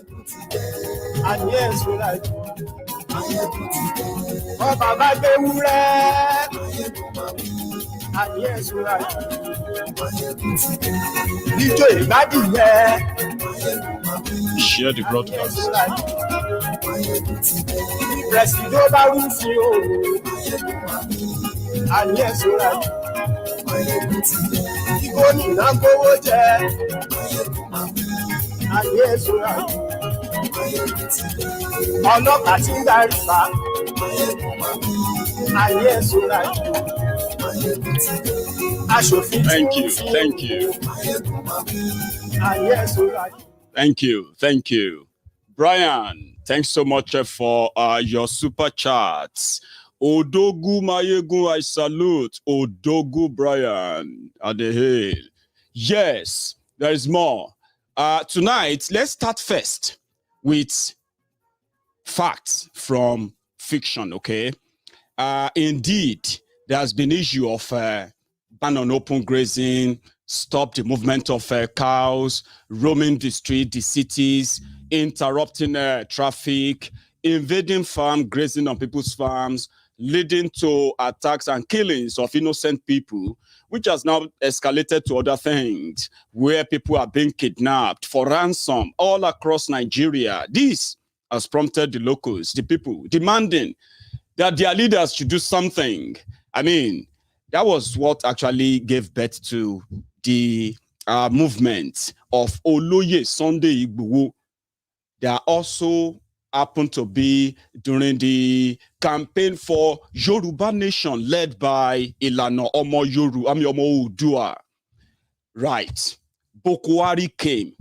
And yes, we like. Oh, Baba, they will. And yes, we like. DJ, Daddy, yeah. Share the broadcast. Presido Barufio. And yes, we like. Igoni Nambo and yes, we like. Ọlọ́pàá tí ń darí pa. And yes, we like. Aṣòfin tí ń fi. Thank you. And yes, we like. Thank you. Brian, thanks so much for your super chats. Odogu Maiyegun, I salute. Odogu Brian at the hill. Yes, there is more. Tonight, let's start first with facts from fiction, okay? Indeed, there has been issue of ban on open grazing, stop the movement of cows, roaming the street, the cities, interrupting traffic, invading farm, grazing on people's farms, leading to attacks and killings of innocent people, which has now escalated to other things, where people are being kidnapped for ransom all across Nigeria. This has prompted the locals, the people, demanding that their leaders should do something. I mean, that was what actually gave birth to the movement of Oloye Sunday Igboho. There also happened to be during the campaign for Yoruba Nation led by Ilana Omo Oduduwa. Right. Boko Haram came,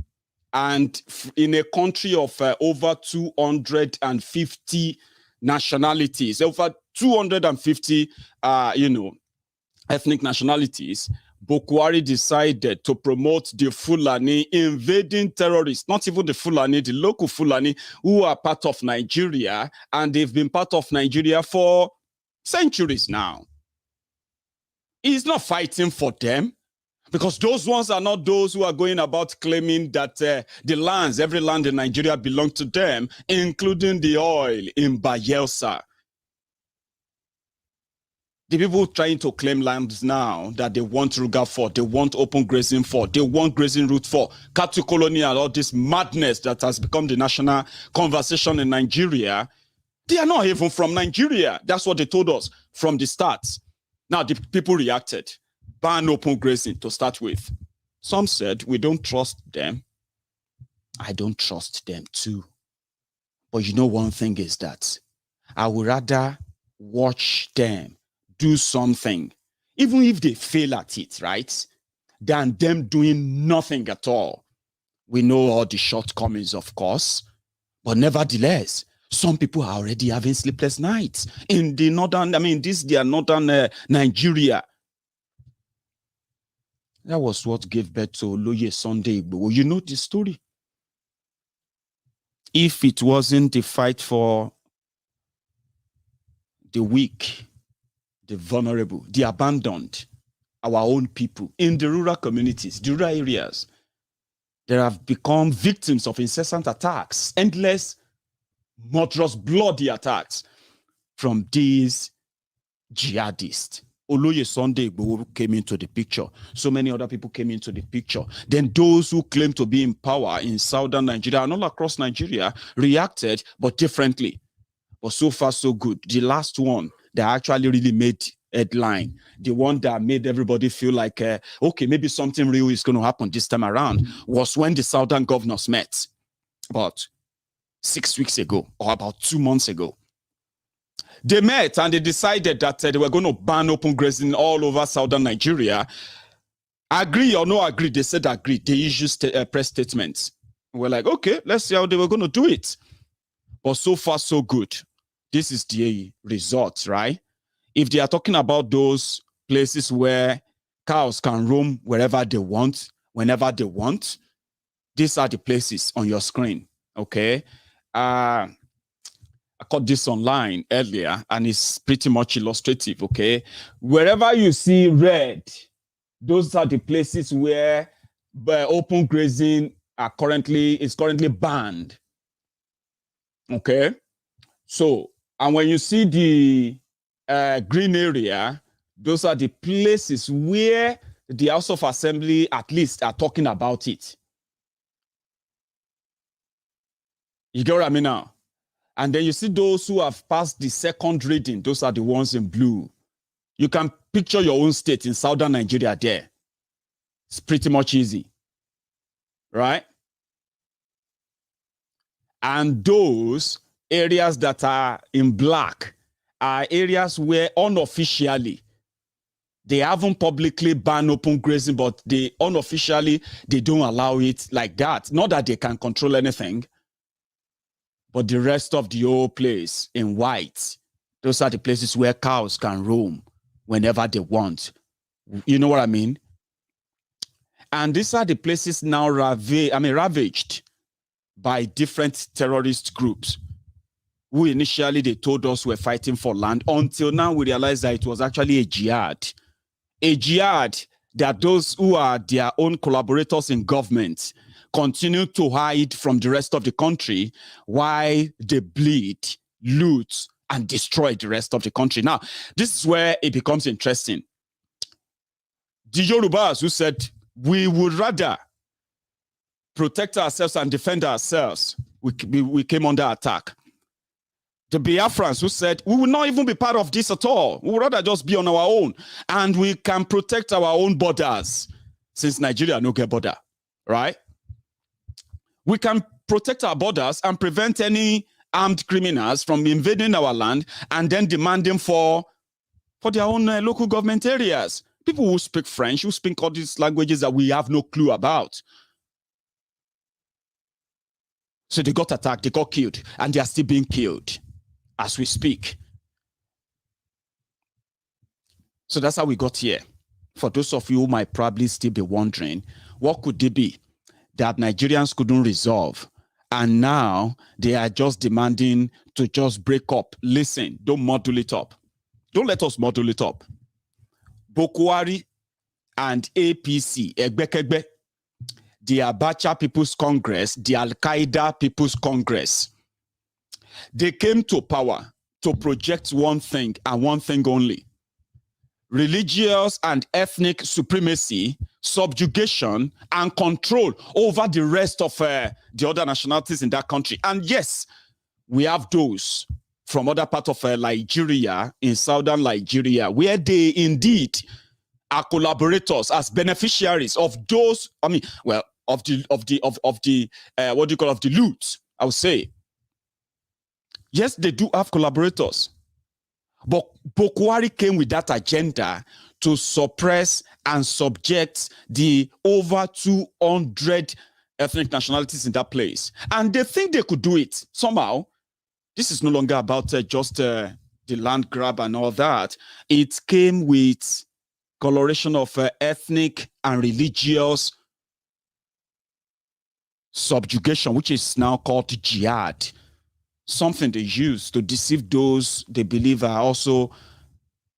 and in a country of over 250 nationalities, over 250, ethnic nationalities, Boko Haram decided to promote the Fulani invading terrorists, not even the Fulani, the local Fulani who are part of Nigeria, and they've been part of Nigeria for centuries now. He's not fighting for them, because those ones are not those who are going about claiming that the lands, every land in Nigeria belongs to them, including the oil in Bayelsa. The people trying to claim lands now that they want Ruga for, they want open grazing for, they want grazing route for, cattle colonial, all this madness that has become the national conversation in Nigeria, they are not even from Nigeria. That's what they told us from the start. Now, the people reacted. Ban open grazing to start with. Some said, we don't trust them. I don't trust them too. But you know, one thing is that I would rather watch them do something, even if they fail at it, right, than them doing nothing at all. We know all the shortcomings, of course, but nevertheless, some people are already having sleepless nights in the northern, their northern Nigeria. That was what gave birth to Oloye Sunday Igboho. You know the story. If it wasn't the fight for the weak, the vulnerable, the abandoned, our own people in the rural communities, the rural areas, they have become victims of incessant attacks, endless, murderous, bloody attacks from these jihadists. Oloye Sunday Igboho came into the picture. So many other people came into the picture. Then those who claim to be in power in southern Nigeria and all across Nigeria reacted, but differently. But so far, so good. The last one that actually really made headline, the one that made everybody feel like, okay, maybe something real is going to happen this time around, was when the southern governors met about 6 weeks ago, or about 2 months ago. They met and they decided that they were going to ban open grazing all over southern Nigeria. Agree or no agree? They said agree. They issued press statements. We're like, okay, let's see how they were going to do it. But so far, so good. This is the result, right? If they are talking about those places where cows can roam wherever they want, whenever they want, these are the places on your screen, okay? I caught this online earlier, and it's pretty much illustrative, okay? Wherever you see red, those are the places where open grazing is currently banned. Okay. So, and when you see the green area, those are the places where the House of Assembly at least are talking about it. You get what I mean now? And then you see those who have passed the second reading, those are the ones in blue. You can picture your own state in southern Nigeria there. It's pretty much easy, right? And those areas that are in black are areas where unofficially they haven't publicly banned open grazing, but they unofficially they don't allow it like that. Not that they can control anything, but the rest of the whole place in white, those are the places where cows can roam whenever they want. You know what I mean? And these are the places now ravaged by different terrorist groups who initially they told us were fighting for land, until now we realize that it was actually a jihad. A jihad that those who are their own collaborators in government continue to hide from the rest of the country while they bleed, loot, and destroy the rest of the country. Now, this is where it becomes interesting. The Yorubas who said, we would rather protect ourselves and defend ourselves, we came under attack. The Biafrans who said, we will not even be part of this at all. We would rather just be on our own. And we can protect our own borders, since Nigeria no get border, right? We can protect our borders and prevent any armed criminals from invading our land and then demanding for their own local government areas. People who speak French, who speak all these languages that we have no clue about. So they got attacked, they got killed, and they are still being killed as we speak. So that's how we got here. For those of you who might probably still be wondering, what could it be that Nigerians couldn't resolve? And now they are just demanding to just break up. Listen, don't muddle it up. Don't let us muddle it up. Bokwari and APC, Egbekegbe, the Abacha People's Congress, the Al-Qaeda People's Congress, they came to power to project one thing and one thing only: religious and ethnic supremacy, subjugation, and control over the rest of the other nationalities in that country. And yes, we have those from other parts of Nigeria, in southern Nigeria, where they indeed are collaborators as beneficiaries of those, of the loot, I would say. Yes, they do have collaborators. But Bokwari came with that agenda to suppress and subject the over 200 ethnic nationalities in that place. And they think they could do it somehow. This is no longer about just the land grab and all that. It came with coloration of ethnic and religious subjugation, which is now called jihad. Something they use to deceive those they believe are also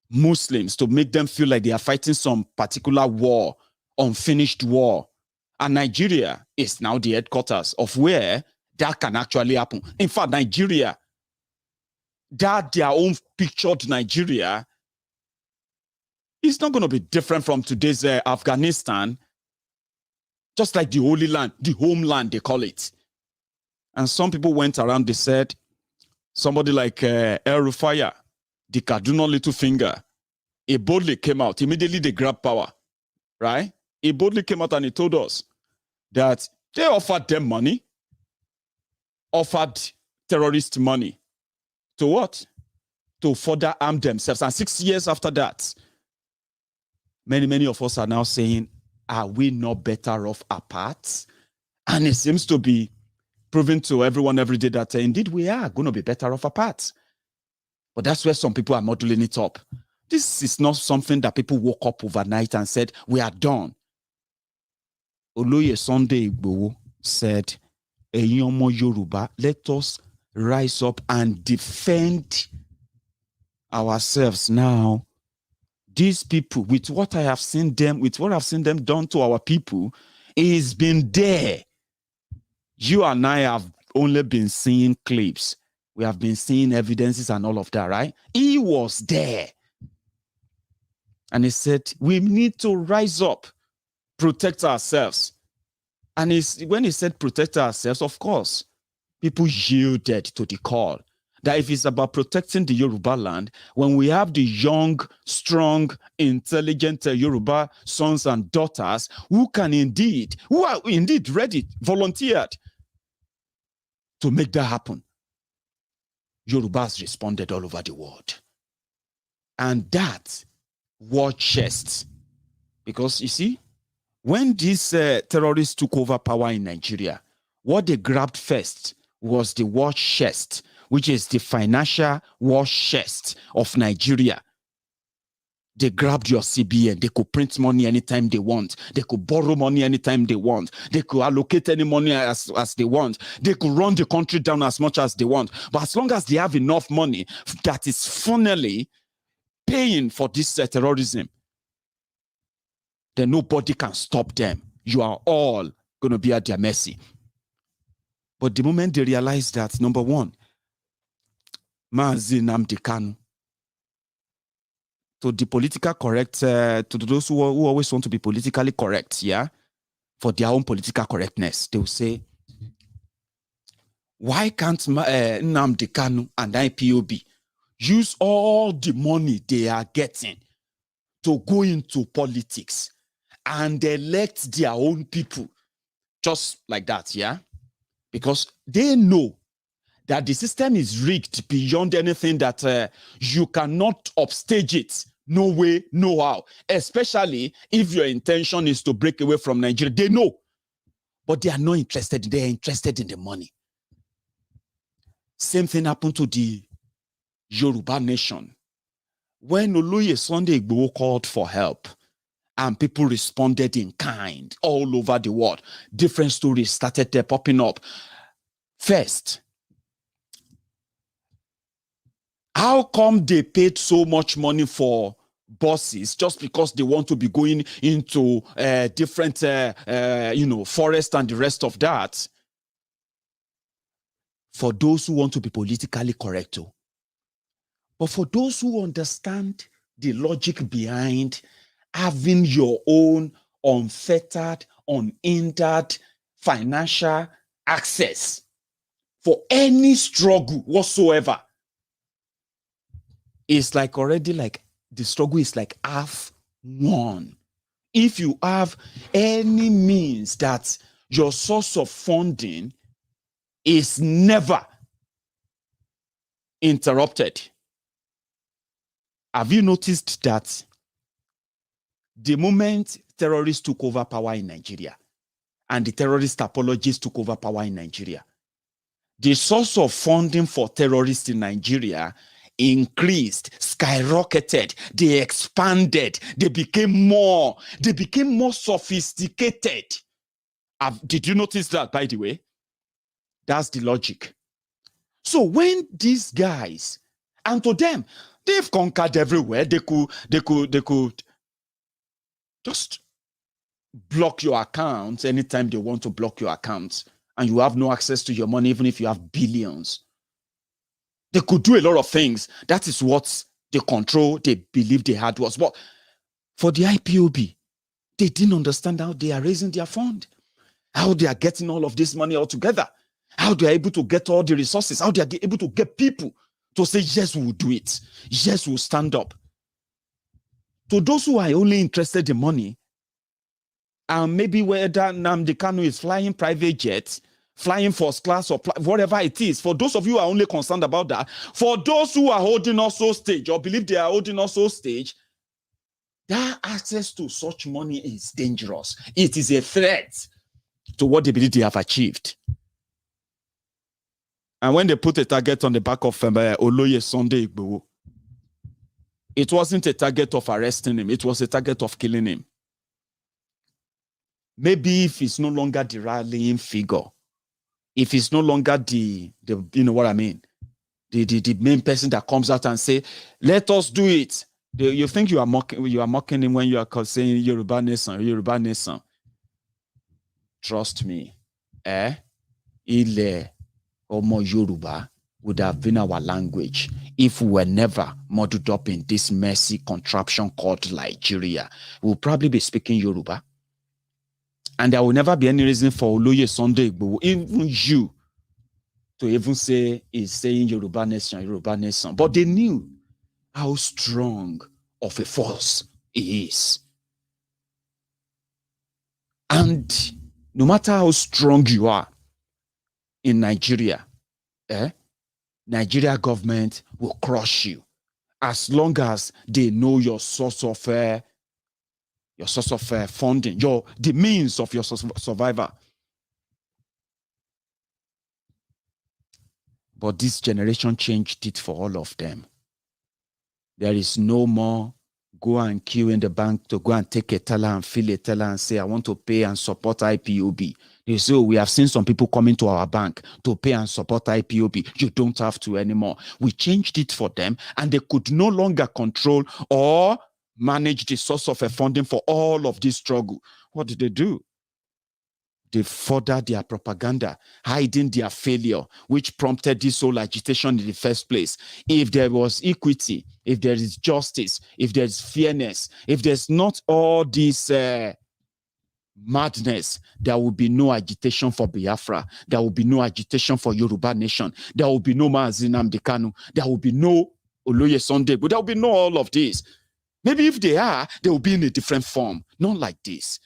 Muslims, to make them feel like they are fighting some particular war, unfinished war. And Nigeria is now the headquarters of where that can actually happen. In fact, Nigeria, that their own pictured Nigeria, is not going to be different from today's Afghanistan, just like the Holy Land, the homeland, they call it. And some people went around, they said, somebody like El Rufaya, the Kaduna little finger, he boldly came out. Immediately they grabbed power, right? He boldly came out and he told us that they offered them money, offered terrorist money. To what? To further arm themselves. And 6 years after that, many of us are now saying, are we not better off apart? And it seems to be proving to everyone every day that indeed we are going to be better off apart. But that's where some people are modeling it up. This is not something that people woke up overnight and said, we are done. Oloye Sunday Igboho said, "Eyin omo Yoruba, let us rise up and defend ourselves now. These people, with what I've seen them done to our people, it's been there. You and I have only been seeing clips. We have been seeing evidences and all of that, right? He was there. And he said, we need to rise up, protect ourselves. And when he said protect ourselves, of course, people yielded to the call. That if it's about protecting the Yoruba land, when we have the young, strong, intelligent Yoruba sons and daughters who are indeed ready, volunteered to make that happen, Yorubas responded all over the world. And that war chest, because you see, when these terrorists took over power in Nigeria, what they grabbed first was the war chest, which is the financial war chest of Nigeria. They grabbed your CBN. They could print money anytime they want. They could borrow money anytime they want. They could allocate any money as they want. They could run the country down as much as they want. But as long as they have enough money that is funnily paying for this terrorism, then nobody can stop them. You are all going to be at their mercy. But the moment they realize that, number one, Mazi Nnamdi Kanu, to the political correct, to those who always want to be politically correct, yeah, for their own political correctness, they will say, why can't Nnamdi Kanu and IPOB use all the money they are getting to go into politics and elect their own people just like that, yeah? Because they know that the system is rigged beyond anything that you cannot upstage it. No way, no how. Especially if your intention is to break away from Nigeria. They know. But they are not interested. They are interested in the money. Same thing happened to the Yoruba nation. When Oloye Sunday Igboho called for help, and people responded in kind all over the world, different stories started popping up. First, how come they paid so much money for buses just because they want to be going into different, forest and the rest of that? For those who want to be politically correct, but for those who understand the logic behind having your own unfettered, unhindered financial access for any struggle whatsoever, it's like already like the struggle is like half won. If you have any means that your source of funding is never interrupted. Have you noticed that the moment terrorists took over power in Nigeria and the terrorist apologists took over power in Nigeria, the source of funding for terrorists in Nigeria increased, skyrocketed, they expanded, they became more sophisticated. Did you notice that, by the way? That's the logic. So when these guys, and to them, they've conquered everywhere, they could just block your accounts anytime they want to block your accounts, and you have no access to your money, even if you have billions. They could do a lot of things. That is what the control they believed they had was. But for the IPOB, they didn't understand how they are raising their fund, how they are getting all of this money all together, how they are able to get all the resources, how they are able to get people to say, yes, we will do it. Yes, we'll stand up. To those who are only interested in money, and maybe whether Nnamdi Kanu is flying private jets, flying first class or whatever it is, for those of you who are only concerned about that, for those who are holding us hostage or believe they are holding us hostage, that access to such money is dangerous. It is a threat to what they believe they have achieved. And when they put a target on the back of Oloye Sunday Igboho, it wasn't a target of arresting him, it was a target of killing him. Maybe if it's no longer the rallying figure, if it's no longer the you know what I mean, the main person that comes out and say, let us do it. You think you are mocking him when you are saying Yoruba Nation. Trust me. Ile Omo Yoruba would have been our language if we were never muddled up in this messy contraption called Nigeria. We'll probably be speaking Yoruba. And there will never be any reason for Oloye Sunday Igboho, even you, to even say he's saying Yoruba nation, Yoruba nation. But they knew how strong of a force he is. And no matter how strong you are in Nigeria, Nigeria government will crush you as long as they know your source of funding, the means of your survival. But this generation changed it for all of them. There is no more go and queue in the bank to go and take a teller and fill a teller and say, I want to pay and support IPOB. They say, we have seen some people coming to our bank to pay and support IPOB. You don't have to anymore. We changed it for them, and they could no longer control or manage the source of funding for all of this struggle. What did they do? They furthered their propaganda, hiding their failure, which prompted this whole agitation in the first place. If there was equity, if there is justice, if there's fairness, if there's not all this madness, there will be no agitation for Biafra. There will be no agitation for Yoruba nation. There will be no Mazi Nnamdi Kanu. There will be no Oloye Sunday, but there will be no all of this. Maybe if they are, they will be in a different form, not like this.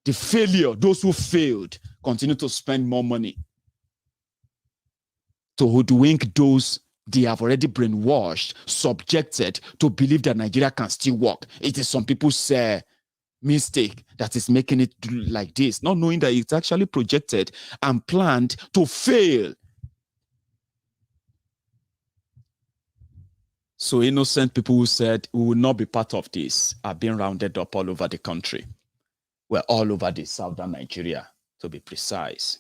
The failure, those who failed, continue to spend more money to hoodwink those they have already brainwashed, subjected to believe that Nigeria can still work. It is some people's mistake that is making it like this, not knowing that it's actually projected and planned to fail. So innocent people who said we will not be part of this are being rounded up all over the country. We're all over the southern Nigeria, to be precise.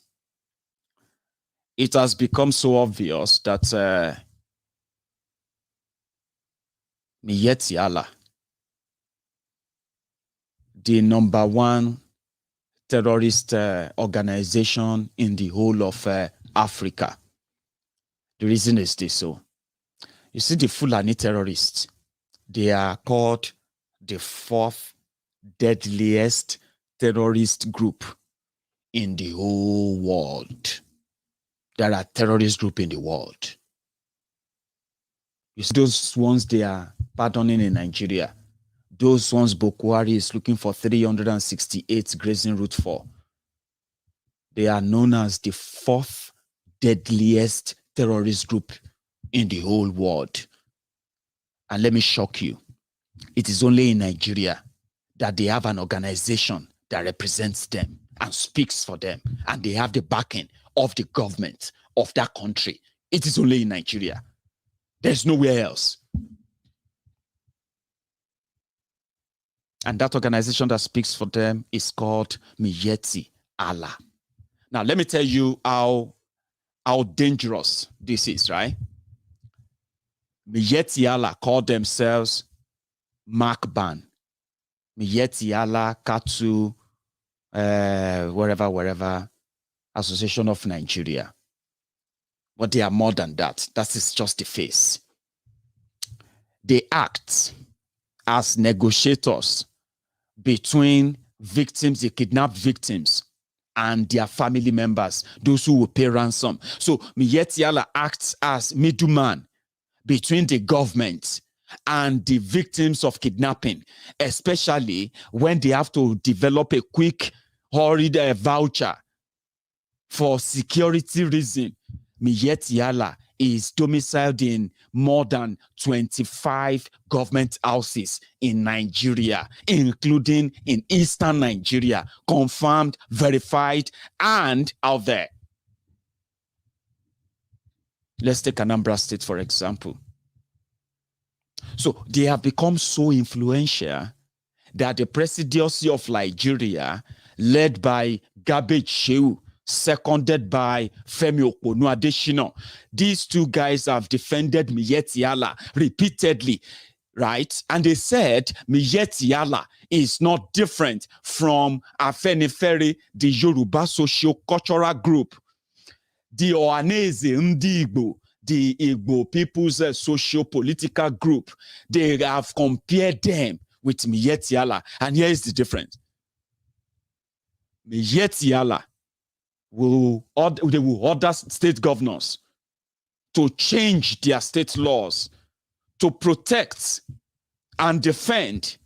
It has become so obvious that Miyetti Allah, the #1 terrorist organization in the whole of Africa. The reason is this. So, you see, the Fulani terrorists, they are called the 4th deadliest terrorist group in the whole world. There are terrorist groups in the world. You see those ones they are pardoning in Nigeria. Those ones Boko Haram is looking for 368 grazing route for. They are known as the 4th deadliest terrorist group in the whole world. And let me shock you. It is only in Nigeria that they have an organization that represents them and speaks for them, and they have the backing of the government of that country. It is only in Nigeria. There's nowhere else. And that organization that speaks for them is called Miyetti Allah. Now, let me tell you how dangerous this is, right? Miyetti Allah called themselves Makban. Miyetti Allah, Katu, wherever, Association of Nigeria. But they are more than that. That is just the face. They act as negotiators between victims, the kidnapped victims, and their family members, those who will pay ransom. So Miyetti Allah acts as middleman between the government and the victims of kidnapping, especially when they have to develop a quick, hurried voucher for security reason. Miyetti Allah is domiciled in more than 25 government houses in Nigeria, including in eastern Nigeria, confirmed, verified, and out there. Let's take Anambra State, for example. So they have become so influential that the presidency of Nigeria, led by Garbage Shehu, seconded by Femi Okonu Adesina, these two guys have defended Miyetti Allah repeatedly, right? And they said Miyetti Allah is not different from Afenifere, the Yoruba socio-cultural group, the Ohaneze Ndigbo, the Igbo people's socio-political group, they have compared them with Miyetti Allah. And here is the difference. Miyetti Allah they will order state governors to change their state laws to protect and defend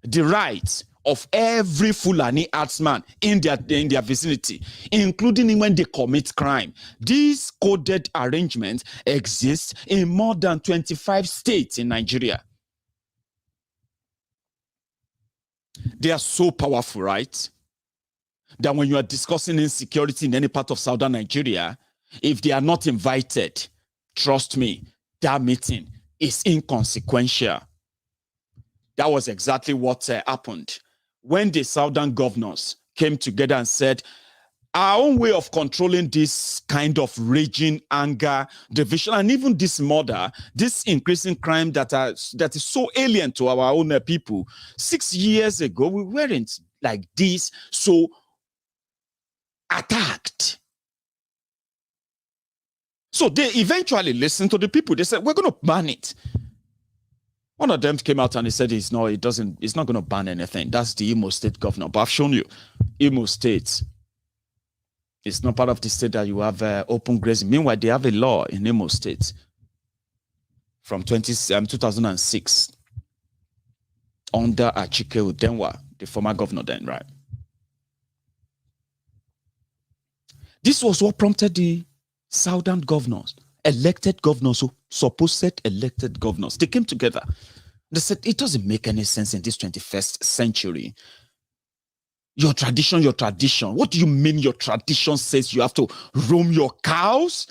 the rights of every Fulani herdsman in their vicinity, including when they commit crime. These coded arrangements exist in more than 25 states in Nigeria. They are so powerful, right? That when you are discussing insecurity in any part of southern Nigeria, if they are not invited, trust me, that meeting is inconsequential. That was exactly what happened when the southern governors came together and said, our own way of controlling this kind of raging anger, division, and even this murder, this increasing crime that is so alien to our own people. 6 years ago, we weren't like this, so attacked. So they eventually listened to the people. They said, we're going to ban it. One of them came out and he said, it's not going to ban anything. That's the Imo State governor. But I've shown you, Imo State, it's not part of the state that you have open grazing. Meanwhile, they have a law in Imo State from 2006 under Achike Udenwa, the former governor then, right? This was what prompted the southern governors, elected governors, supposed elected governors. They came together. They said, it doesn't make any sense in this 21st century. Your tradition. What do you mean your tradition says you have to roam your cows?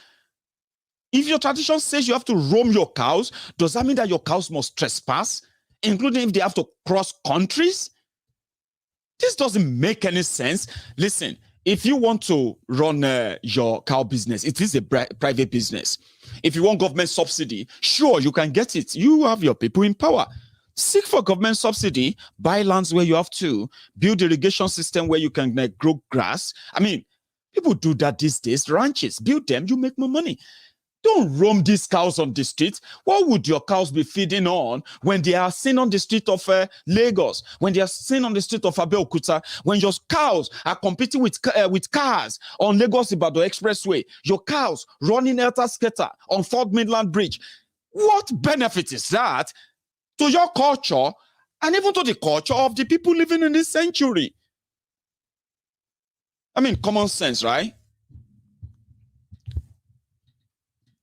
If your tradition says you have to roam your cows, does that mean that your cows must trespass, including if they have to cross countries? This doesn't make any sense. Listen, if you want to run your cow business, it is a private business. If you want government subsidy, sure, you can get it. You have your people in power. Seek for government subsidy, buy lands where you have to, build irrigation system where you can grow grass. I mean, people do that these days. Ranches, build them, you make more money. Don't roam these cows on the street. What would your cows be feeding on when they are seen on the street of Lagos, when they are seen on the street of Abeokuta, when your cows are competing with cars on Lagos-Ibadan Expressway, your cows running helter-skelter on Fort Midland Bridge? What benefit is that to your culture and even to the culture of the people living in this century? I mean, common sense, right?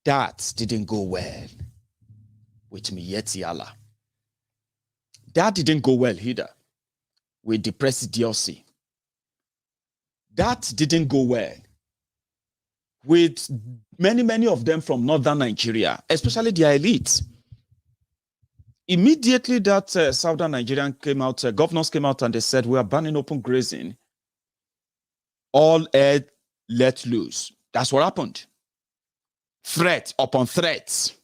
That didn't go well with Miyetti Allah. That didn't go well either with the presidency. That didn't go well with many of them from northern Nigeria, especially their elites. Immediately that southern Nigerian came out, governors came out and they said, we are banning open grazing. All air let loose. That's what happened. Threat upon threats,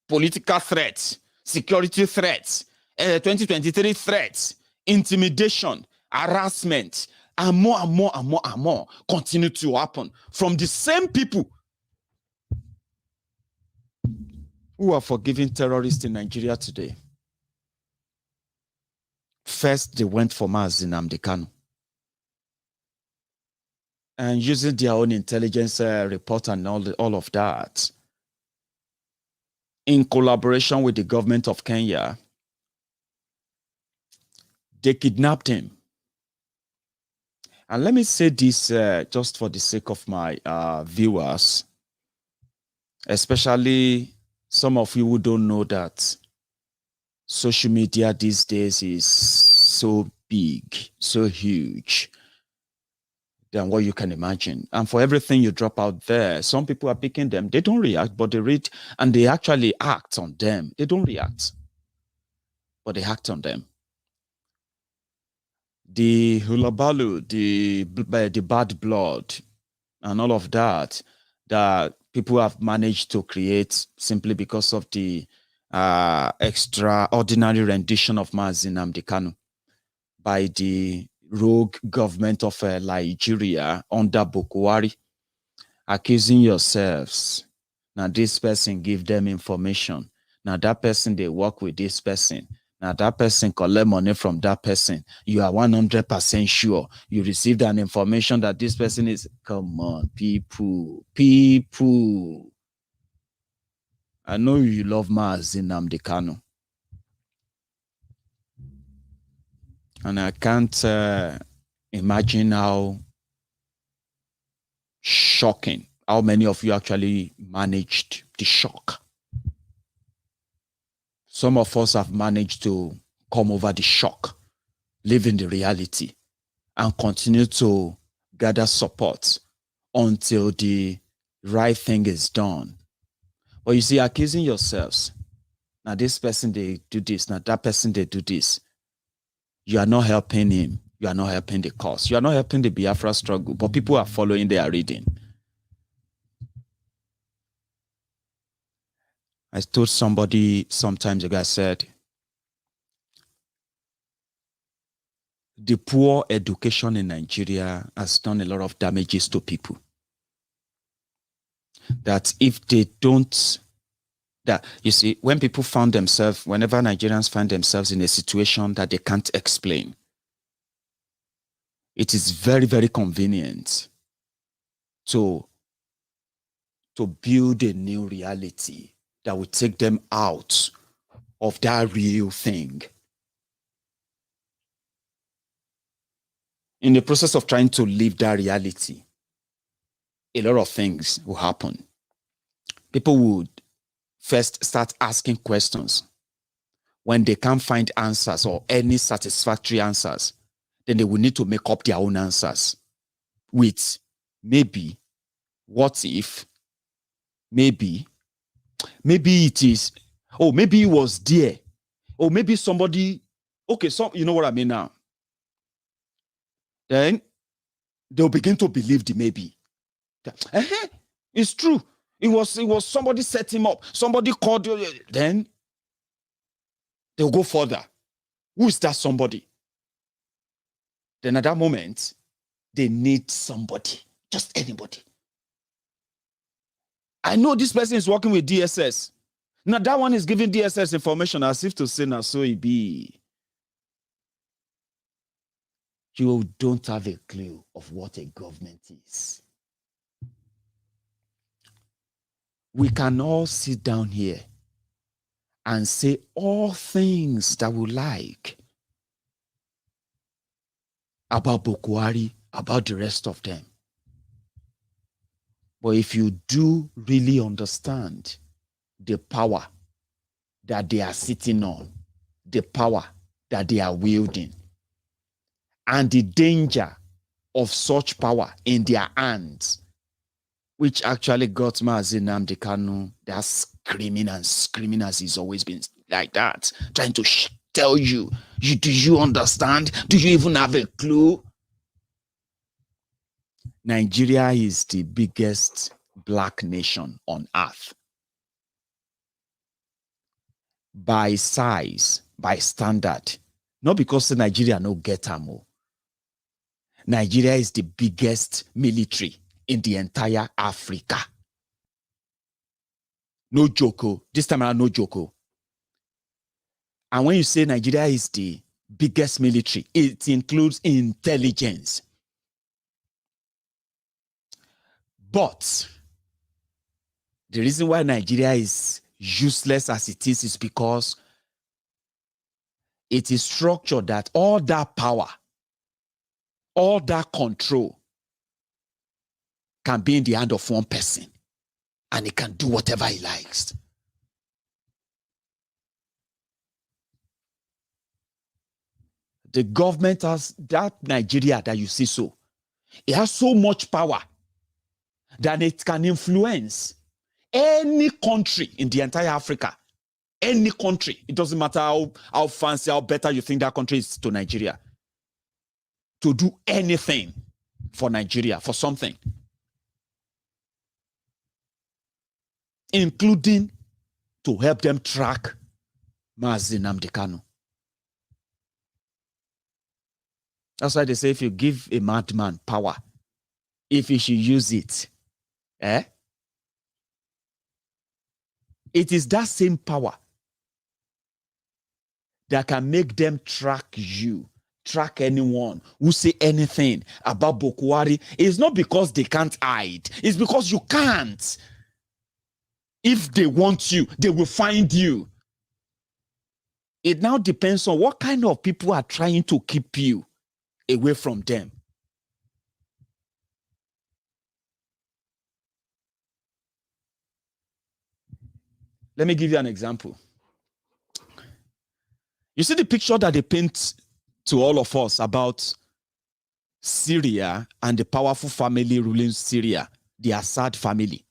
political threats, security threats, 2023 threats, intimidation, harassment, and more continue to happen from the same people who are forgiving terrorists in Nigeria today. First, they went for Maiyegun General. And using their own intelligence report and all of that, in collaboration with the government of Kenya, they kidnapped him. And let me say this just for the sake of my viewers, especially some of you who don't know that social media these days is so big, so huge than what you can imagine. And for everything you drop out there, some people are picking them. They don't react, but they read and they actually act on them. They don't react, but they act on them. The hulabalu, the bad blood, and all of that people have managed to create simply because of the extraordinary rendition of Maiyegun General by the rogue government of Nigeria under Buhari, accusing yourselves Now this person give them information. Now that person, they work with this person. Now that person collect money from that person. You are 100% sure you received an information that this person is, come on, people. I know you love Mazi Nnamdi Kanu. And I can't imagine how shocking, how many of you actually managed the shock. Some of us have managed to come over the shock, live in the reality, and continue to gather support until the right thing is done. But you see, accusing yourselves, now this person, they do this, now that person, they do this. You are not helping him. You are not helping the cause. You are not helping the Biafra struggle, but people are following their reading. I told somebody sometimes ago, I said, the poor education in Nigeria has done a lot of damages to people. That if they don't, that you see, when people found themselves, whenever Nigerians find themselves in a situation that they can't explain, it is very, very convenient to build a new reality that will take them out of that real thing. In the process of trying to live that reality, a lot of things will happen. People would first start asking questions. When they can't find answers or any satisfactory answers, then they will need to make up their own answers with maybe, what if, maybe it is, oh, maybe it was there, or maybe somebody, okay, so you know what I mean now. Then they'll begin to believe the maybe. It's true. It was somebody set him up. Somebody called you. Then they'll go further. Who is that somebody? Then at that moment, they need somebody. Just anybody. I know this person is working with DSS. Now that one is giving DSS information as if to say, now so it be. You don't have a clue of what a government is. We can all sit down here and say all things that we like about Bukwari, about the rest of them. But if you do really understand the power that they are sitting on, the power that they are wielding, and the danger of such power in their hands, which actually got Mazi Nnamdi Kanu, they are screaming and screaming as he's always been like that, trying to tell you, do you understand? Do you even have a clue? Nigeria is the biggest black nation on earth. By size, by standard, not because Nigeria no get ammo. Nigeria is the biggest military in the entire Africa. No joke. This time around, no joke. And when you say Nigeria is the biggest military, it includes intelligence. But the reason why Nigeria is useless as it is because it is structured that all that power, all that control can be in the hand of one person, and he can do whatever he likes. The government has that Nigeria that you see so. It has so much power that it can influence any country in the entire Africa. Any country. It doesn't matter how fancy, how better you think that country is to Nigeria. To do anything for Nigeria, for something. Including to help them track Mazi Nnamdi Kanu. That's why they say if you give a madman power, if he should use it, It is that same power that can make them track you, track anyone who say anything about Boko Haram. It's not because they can't hide. It's because you can't. If they want you, they will find you. It now depends on what kind of people are trying to keep you away from them. Let me give you an example. You see the picture that they paint to all of us about Syria and the powerful family ruling Syria, the Assad family.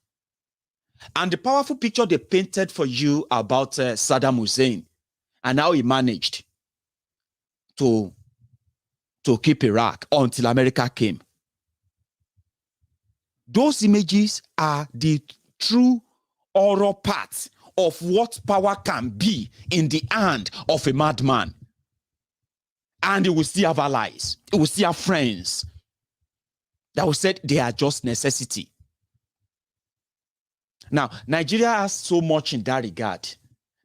And the powerful picture they painted for you about Saddam Hussein and how he managed to keep Iraq until America came. Those images are the true horror part of what power can be in the hand of a madman. And he will still have allies. He will still have friends that will say they are just necessity. Now, Nigeria has so much in that regard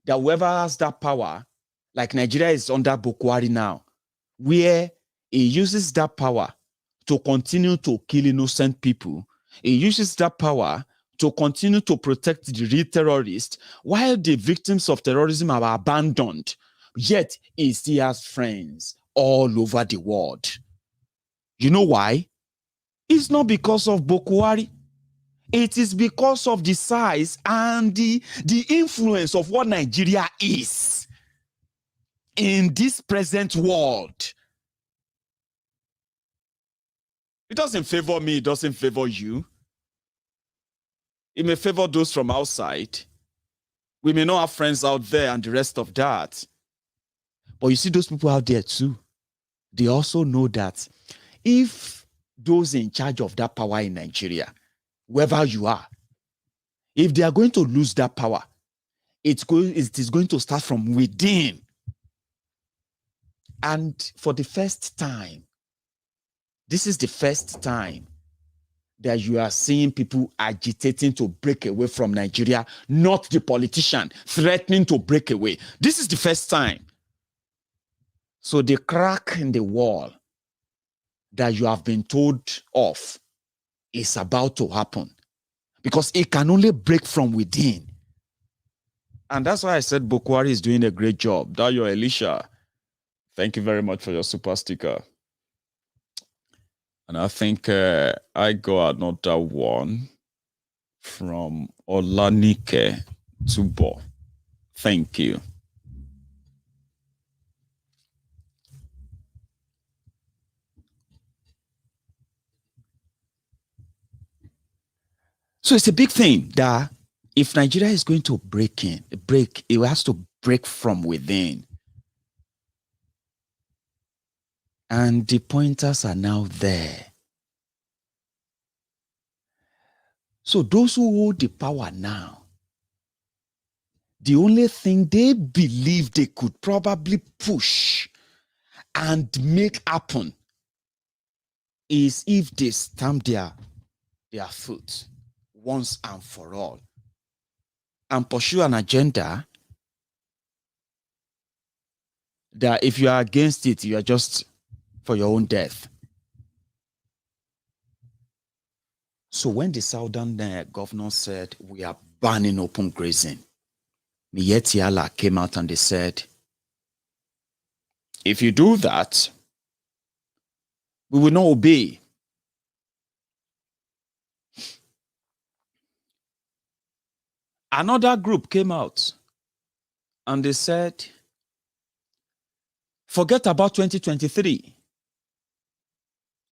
that whoever has that power, like Nigeria is under Boko Haram now, where he uses that power to continue to kill innocent people. He uses that power to continue to protect the real terrorists while the victims of terrorism are abandoned. Yet he still has friends all over the world. You know why? It's not because of Boko Haram. It is because of the size and the influence of what Nigeria is in this present world. It doesn't favor me, it doesn't favor you. It may favor those from outside. We may not have friends out there and the rest of that. But you see those people out there too. They also know that if those in charge of that power in Nigeria, whoever you are, if they are going to lose that power, it is going to start from within. And for the first time, this is the first time that you are seeing people agitating to break away from Nigeria, not the politician threatening to break away. This is the first time. So the crack in the wall that you have been told of is about to happen because it can only break from within. And that's why I said Boko Haram is doing a great job. Dayo Elisha, thank you very much for your super sticker. And I think I got another one from Olanike Tubo. Thank you. So it's a big thing that if Nigeria is going to break, it has to break from within. And the pointers are now there. So those who hold the power now, the only thing they believe they could probably push and make happen is if they stamp their foot once and for all and pursue an agenda that if you are against it, you are just for your own death. So when the southern governor said, we are banning open grazing, Miyetti Allah came out and they said, if you do that, we will not obey. Another group came out and they said, forget about 2023.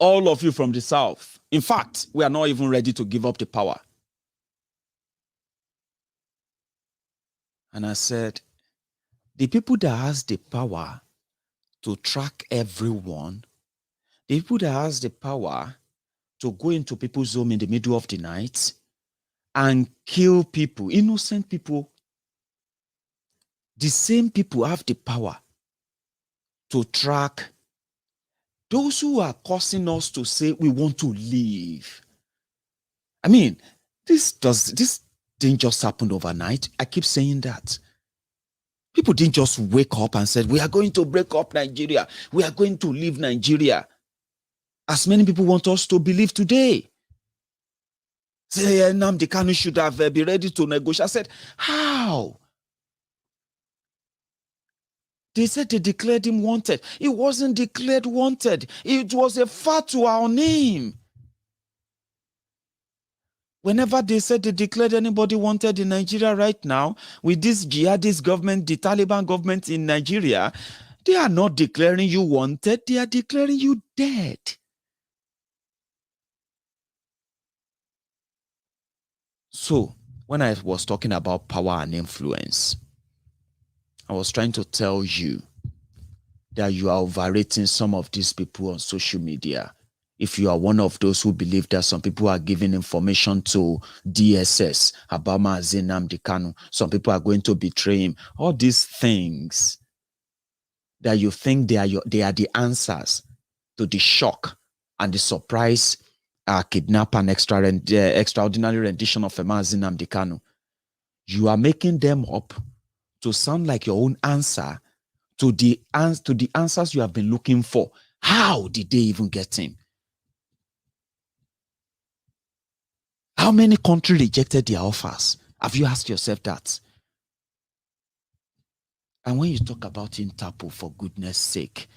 All of you from the south. In fact, we are not even ready to give up the power. And I said, the people that has the power to track everyone, the people that has the power to go into people's home in the middle of the night and kill people, innocent people, the same people have the power to track those who are causing us to say we want to leave. I mean, this didn't just happen overnight. I keep saying that. People didn't just wake up and said, we are going to break up Nigeria. We are going to leave Nigeria. As many people want us to believe today. Say, Nnamdi Kanu should have been ready to negotiate. I said, how? They said they declared him wanted. He wasn't declared wanted. It was a fatwa on him. Whenever they said they declared anybody wanted in Nigeria right now, with this jihadist government, the Taliban government in Nigeria, they are not declaring you wanted, they are declaring you dead. So, when I was talking about power and influence, I was trying to tell you that you are overrating some of these people on social media. If you are one of those who believe that some people are giving information to DSS about Nnamdi Kanu, some people are going to betray him, all these things that you think they are the answers to the shock and the surprise kidnap and extraordinary rendition of Nnamdi Kanu, you are making them up to sound like your own answer to the answers you have been looking for. How did they even get him? How many countries rejected their offers? Have you asked yourself that? And when you talk about Interpol, for goodness sake,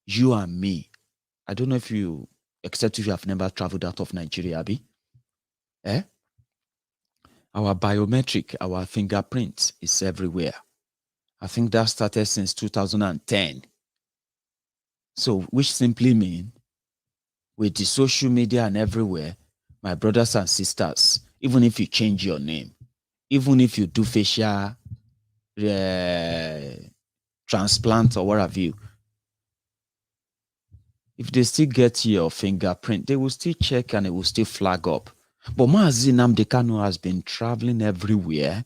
you and me, I don't know if you, except if you have never traveled out of Nigeria, Abi, our biometric, our fingerprint is everywhere. I think that started since 2010. So, which simply means, with the social media and everywhere, my brothers and sisters, even if you change your name, even if you do facial transplant or what have you, if they still get your fingerprint, they will still check and it will still flag up. But Mazi Nnamdi Kanu has been traveling everywhere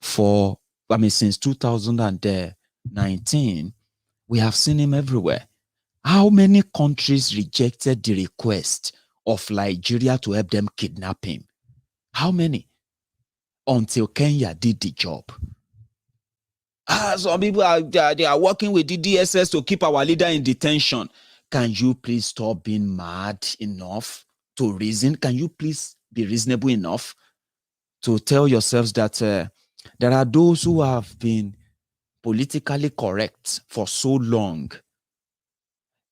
since 2019. We have seen him everywhere. How many countries rejected the request of Nigeria to help them kidnap him? How many? Until Kenya did the job. Some people they are working with the DSS to keep our leader in detention. Can you please stop being mad enough to reason? Can you please be reasonable enough to tell yourselves that there are those who have been politically correct for so long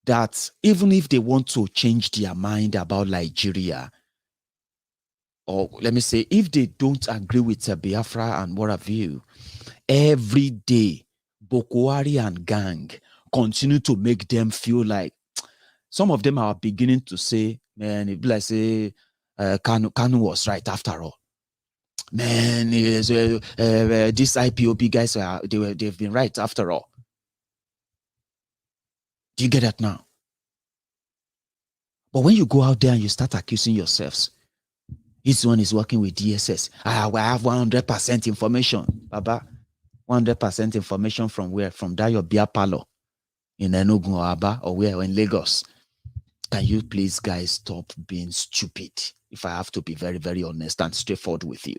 that even if they want to change their mind about Nigeria, or let me say, if they don't agree with Biafra and what have you, every day, Boko Haram and gang continue to make them feel like, some of them are beginning to say, man, if like say, Kanu was right after all. Man, these IPOB guys, they've been right after all. Do you get that now? But when you go out there and you start accusing yourselves, this one is working with DSS. I have 100% information. Baba, 100% information from where? From that your beer parlor in Enugu or Aba or where? Or in Lagos. Can you please, guys, stop being stupid? If I have to be very, very honest and straightforward with you.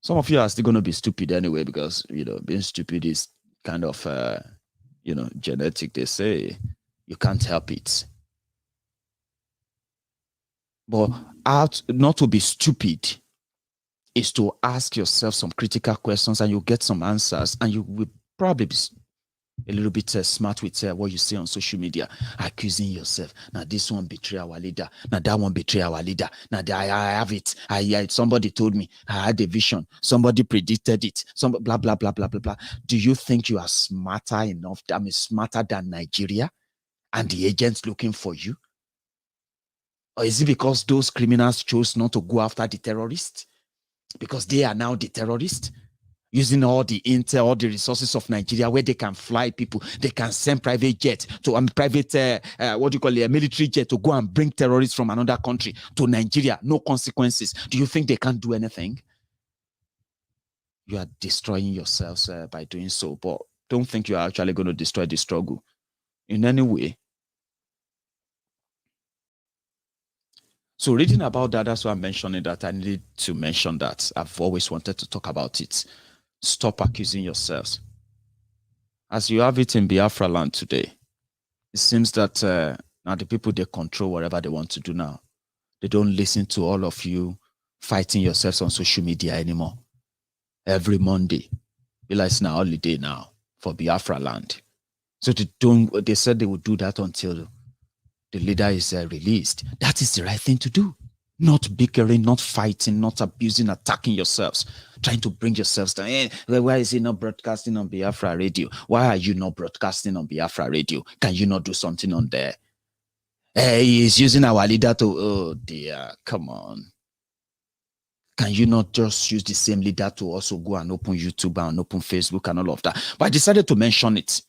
Some of you are still going to be stupid anyway because, being stupid is kind of, genetic. They say you can't help it. But not to be stupid is to ask yourself some critical questions and you get some answers and you will probably be a little bit smart with what you say on social media, accusing yourself. Now this one betray our leader. Now that one betray our leader. Now I have it. Somebody told me. I had a vision. Somebody predicted it. Some blah blah blah blah blah blah. Do you think you are smarter enough? Smarter than Nigeria and the agents looking for you? Or is it because those criminals chose not to go after the terrorists? Because they are now the terrorists? Using all the intel, all the resources of Nigeria where they can fly people, they can send private jets to a military jet to go and bring terrorists from another country to Nigeria, no consequences. Do you think they can't do anything? You are destroying yourselves by doing so, but don't think you are actually going to destroy the struggle in any way. So reading about that, that's why I'm mentioning that. I needed to mention that. I've always wanted to talk about it. Stop accusing yourselves. As you have it in Biafra land today, it seems that now the people, they control whatever they want to do now. They don't listen to all of you fighting yourselves on social media anymore. Every Monday, it's now holiday now for Biafra land. So they said they would do that until the leader is released. That is the right thing to do. Not bickering, not fighting, not abusing, attacking yourselves, trying to bring yourselves down. Hey, why is he not broadcasting on Biafra radio? Why are you not broadcasting on Biafra radio? Can you not do something on there? Hey, he is using our leader to, oh dear, come on. Can you not just use the same leader to also go and open YouTube and open Facebook and all of that? But I decided to mention it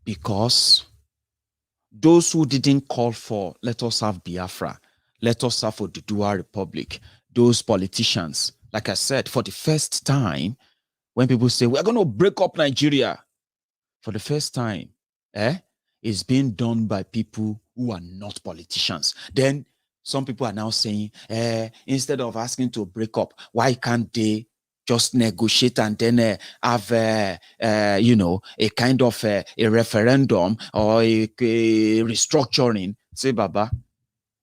because those who didn't call for, let us have Biafra, let us have a Dudua Republic, those politicians, like I said, for the first time, when people say, we're going to break up Nigeria, for the first time, it's being done by people who are not politicians. Then some people are now saying, instead of asking to break up, why can't they just negotiate and then have, a kind of a referendum or a restructuring? Say, Baba,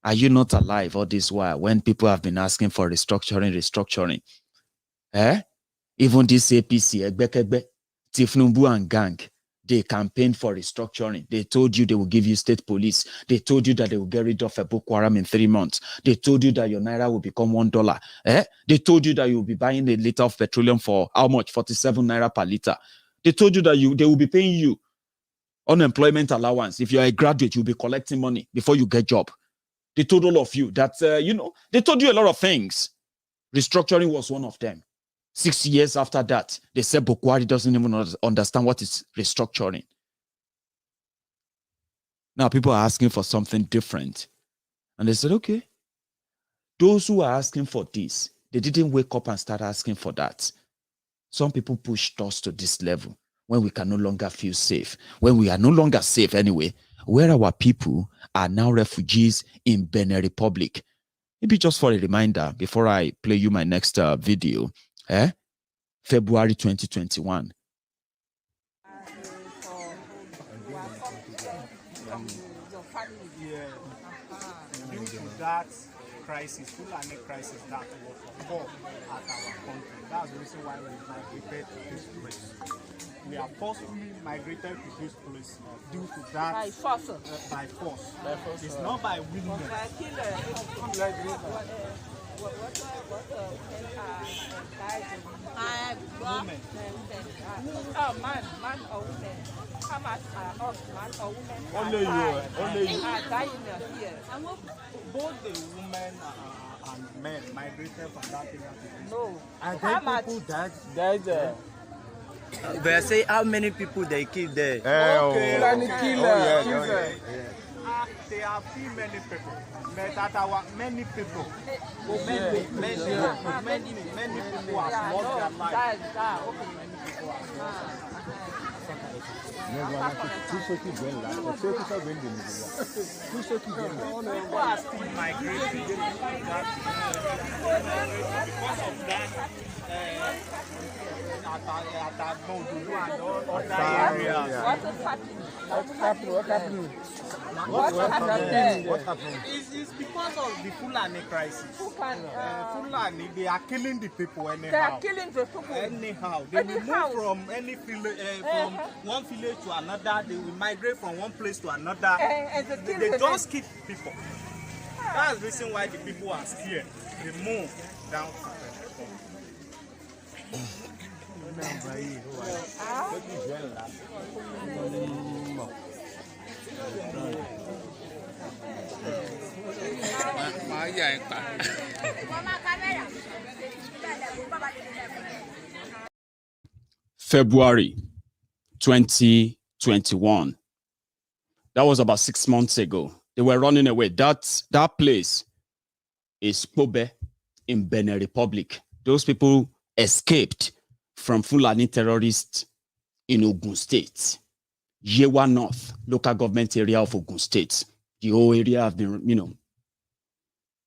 are you not alive all this while when people have been asking for restructuring? Even this APC, Egbekegbe, Tifnumbu and gang, they campaigned for restructuring. They told you they will give you state police. They told you that they will get rid of a Boko Haram in 3 months. They told you that your naira will become $1. They told you that you will be buying a liter of petroleum for how much? 47 naira per liter. They told you that they will be paying you unemployment allowance. If you're a graduate, you'll be collecting money before you get job. They told all of you that, they told you a lot of things. Restructuring was one of them. 6 years after that, they said Boko Haram doesn't even understand what is restructuring. Now people are asking for something different. And they said, okay, those who are asking for this, they didn't wake up and start asking for that. Some people pushed us to this level when we can no longer feel safe. When we are no longer safe anyway, where our people are now refugees in Benin Republic. Maybe just for a reminder, before I play you my next video, February 2021. Due to that crisis, Fulani crisis that was occurred at our country. That's the reason why we migrated to this place. We are forcefully migrated to this place due to that. By force. By force. It's not by willingness. Women. Oh, man or women. How much are us, man or women? Only you. Here. Both the women and men migrated from that area. No. And then people died. But I say how many people they kill there? Okay. There are few many people. But that our many people. Many people have lost their lives. People are still migrating because of that. At Ondo and all other areas. What happened? It's because of the Fulani crisis. Fulani, they are killing the people anyhow. They are killing the people anyhow. They will move from any village, from one village to another. They will migrate from one place to another. They just keep people. That's the reason why the people are scared. They move down to February 2021. That was about 6 months ago. They were running away. That place is Kobe in Benin Republic. Those people escaped from Fulani terrorists in Ogun State. Yewa North, local government area of Ogun State. the whole area have been, you know,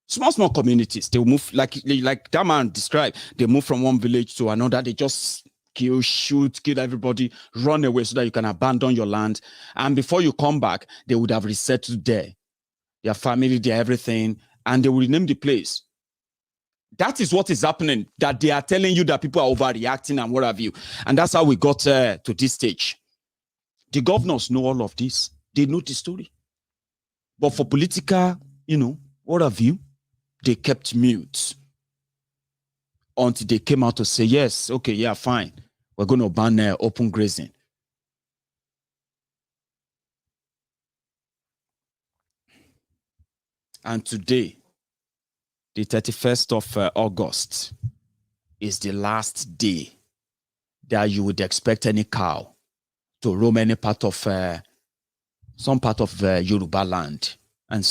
small communities. They will move like that man described. They move from one village to another. They just kill, shoot, kill everybody, run away so that you can abandon your land. And before you come back, they would have resettled there, their family, their everything, and they will rename the place. That is what is happening, that they are telling you that people are overreacting and what have you. And that's how we got to this stage. The governors know all of this. They know the story. But for political, you know, what have you, they kept mute until they came out to say, yes, okay, yeah, fine. We're going to ban open grazing. And today, the 31st of August, is the last day that you would expect any cow to roam any part of, some part of Yoruba land. And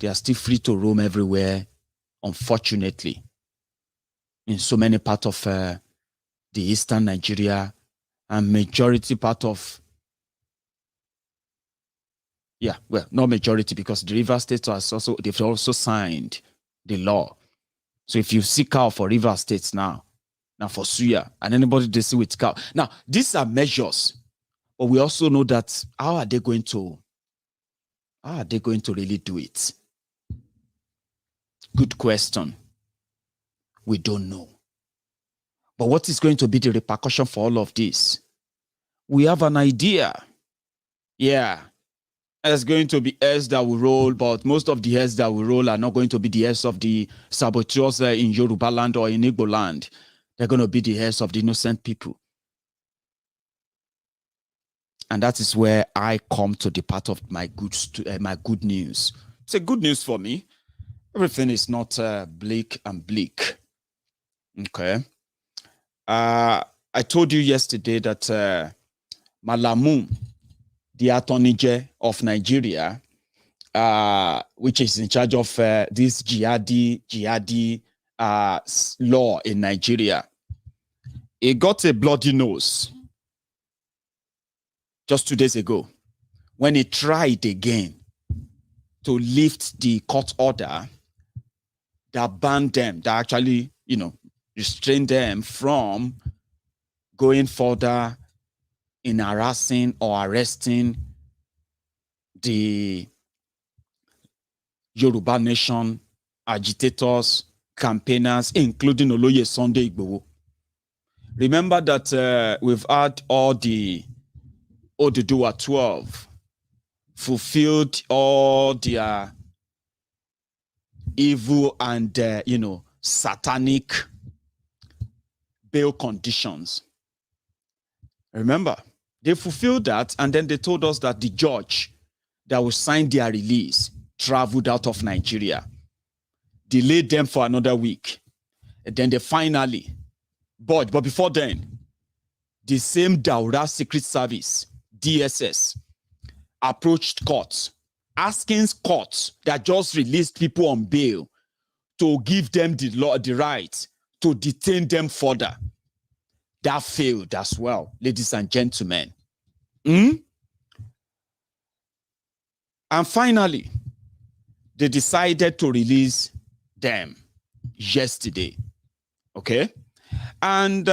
they are still free to roam everywhere, unfortunately, in so many parts of the eastern Nigeria and majority part of, yeah, well, not majority, because the River States they've also signed the law. So if you see cow for River States now for Suya, and anybody they see with cow. Now, these are measures, but we also know that how are they going to really do it? Good question. We don't know. But what is going to be the repercussion for all of this? We have an idea. Yeah. There's going to be heads that will roll, but most of the heads that will roll are not going to be the heads of the saboteurs in Yoruba land or in Igbo land. They're going to be the heads of the innocent people. And that is where I come to the part of my good news. It's a good news for me. Everything is not bleak and bleak. Okay. I told you yesterday that Malamu, the Attorney General of Nigeria, which is in charge of this jihadi law in Nigeria, he got a bloody nose just 2 days ago when he tried again to lift the court order that banned them, that actually, you know, restrained them from going further in harassing or arresting the Yoruba nation agitators, campaigners, including Oloye Sunday Igboho. Remember that we've had all the Oduduwa 12 fulfilled all their evil and, you know, satanic bail conditions. Remember, they fulfilled that, and then they told us that the judge that will sign their release traveled out of Nigeria, delayed them for another week, and then they finally, but before then, the same Daura Secret Service, DSS, approached courts, asking courts that just released people on bail to give them the right to detain them further. That failed as well, ladies and gentlemen. And finally, they decided to release them yesterday. Okay? And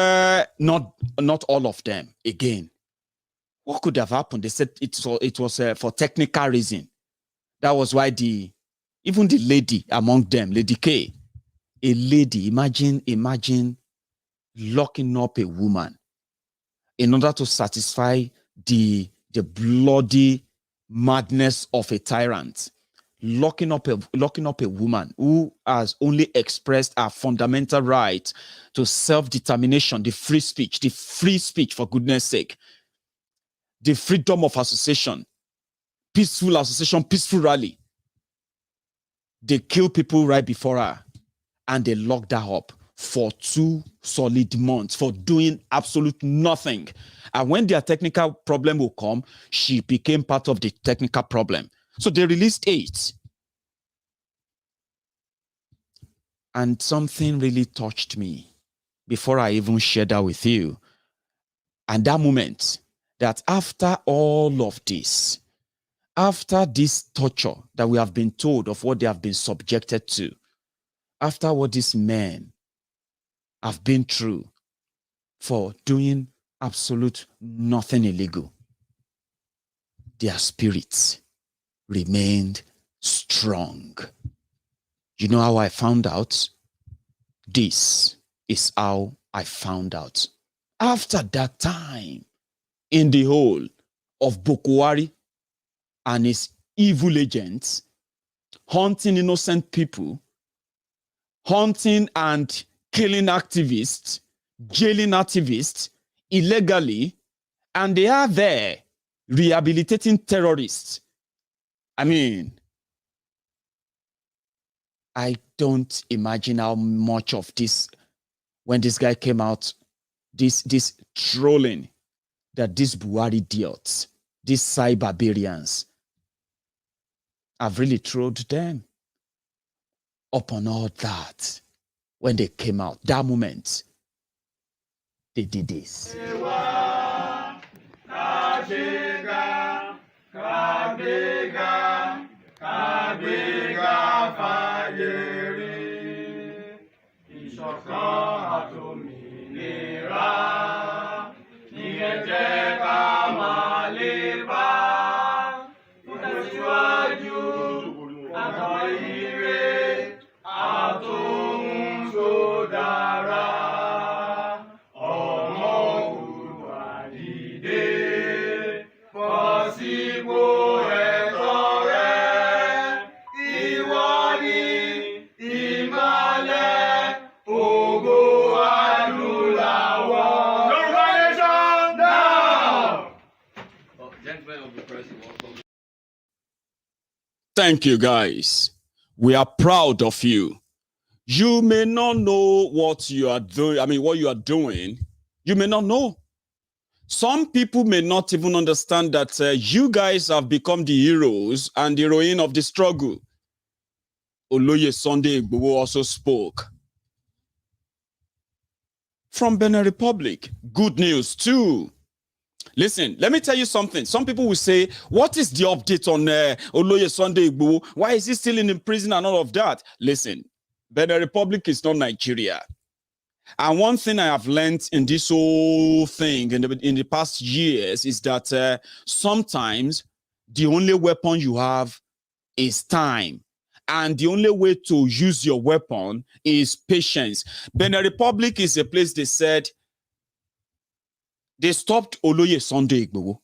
not all of them. Again, what could have happened? They said it was for technical reason. That was why even the lady among them, Lady K, a lady, imagine locking up a woman in order to satisfy the bloody madness of a tyrant, locking up a woman who has only expressed her fundamental right to self-determination, the free speech for goodness sake, the freedom of association, peaceful association, peaceful rally. They kill people right before her, and they locked her up for 2 solid months for doing absolute nothing. And when their technical problem will come, she became part of the technical problem. So they released 8. And something really touched me before I even shared that with you. And that moment, that after all of this, after this torture that we have been told of what they have been subjected to, after what these men have been through for doing absolute nothing illegal, their spirits remained strong. You know how I found out? This is how I found out. After that time, in the whole of Bokwari and his evil agents, hunting innocent people, hunting and killing activists, jailing activists illegally, and they are there rehabilitating terrorists. I mean, I don't imagine how much of this, when this guy came out, this trolling that these Buhari idiots, these cyberbarians, have really trolled them upon all that. When they came out, that moment, they did this. Thank you, guys. We are proud of you. You may not know what you are doing. I mean, what you are doing. You may not know. Some people may not even understand that you guys have become the heroes and the heroine of the struggle. Oloye Sunday Igboho also spoke from Benin Republic. Good news too. Listen, let me tell you something. Some people will say, what is the update on Oloye Sunday Igboho? Why is he still in prison and all of that? Listen, Benin Republic is not Nigeria. And one thing I have learned in this whole thing in the past years is that sometimes the only weapon you have is time. And the only way to use your weapon is patience. Benin Republic is a place they said they stopped Oloye Sunday Igboho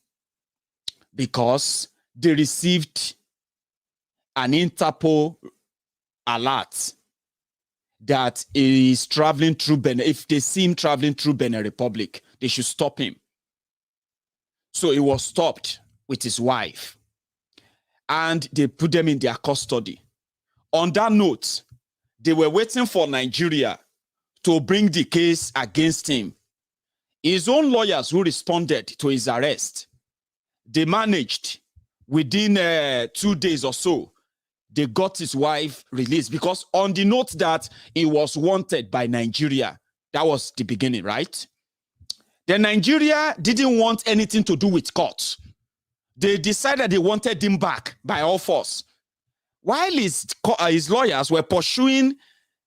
because they received an Interpol alert that he is traveling through Benin. If they see him traveling through Benin Republic, they should stop him. So he was stopped with his wife and they put them in their custody. On that note, they were waiting for Nigeria to bring the case against him. His own lawyers who responded to his arrest, they managed within 2 days or so, they got his wife released because on the note that he was wanted by Nigeria, that was the beginning, right? Then Nigeria didn't want anything to do with court. They decided they wanted him back by all force. While his lawyers were pursuing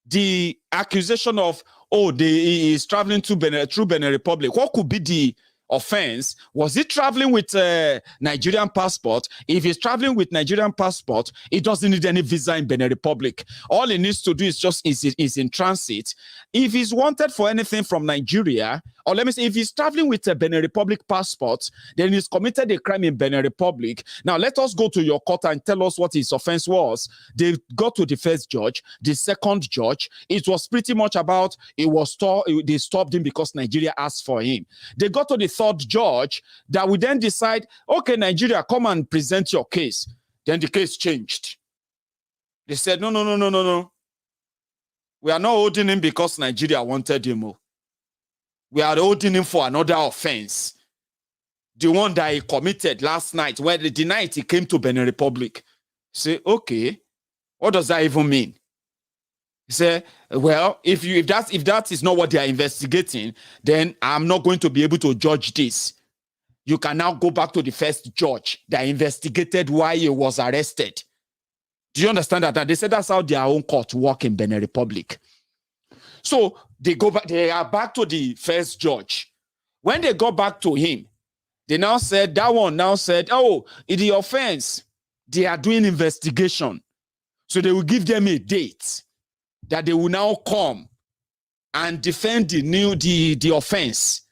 the accusation of, oh, he is traveling through Benin Republic. What could be the offense? Was he traveling with a Nigerian passport? If he's traveling with Nigerian passport, he doesn't need any visa in Benin Republic. All he needs to do is just is in transit. If he's wanted for anything from Nigeria, or let me say, if he's traveling with a Benin Republic passport, then he's committed a crime in Benin Republic. Now, let us go to your court and tell us what his offense was. They got to the first judge, the second judge. It was pretty much about, they stopped him because Nigeria asked for him. They got to the third judge that would then decide, okay, Nigeria, come and present your case. Then the case changed. They said, no. We are not holding him because Nigeria wanted him. We are holding him for another offense. The one that he committed last night, where the night he came to Benin Republic. Say, okay, what does that even mean? He said, well, if that is not what they are investigating, then I'm not going to be able to judge this. you can now go back to the first judge that investigated why he was arrested. Do you understand that? And they said that's how their own court work in Benin Republic. So they go back, they are back to the first judge. When they go back to him, they now said, that one now said, oh, in the offense, they are doing investigation. So they will give them a date that they will now come and defend the offense.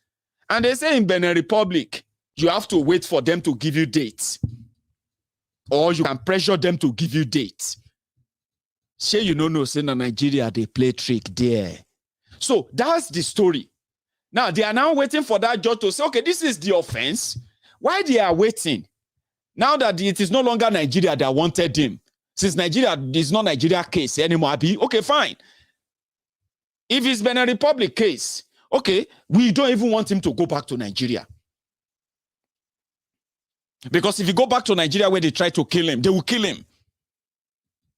And they say in Benin Republic, you have to wait for them to give you dates. Or you can pressure them to give you dates. Say you know, say in Nigeria, they play trick there. So that's the story. Now, they are now waiting for that judge to say, okay, this is the offense. Why they are waiting? Now that it is no longer Nigeria that wanted him, since Nigeria is not Nigeria case anymore, Abi, okay, fine. If it's Benin Republic case, okay, we don't even want him to go back to Nigeria. Because if you go back to Nigeria where they try to kill him, they will kill him.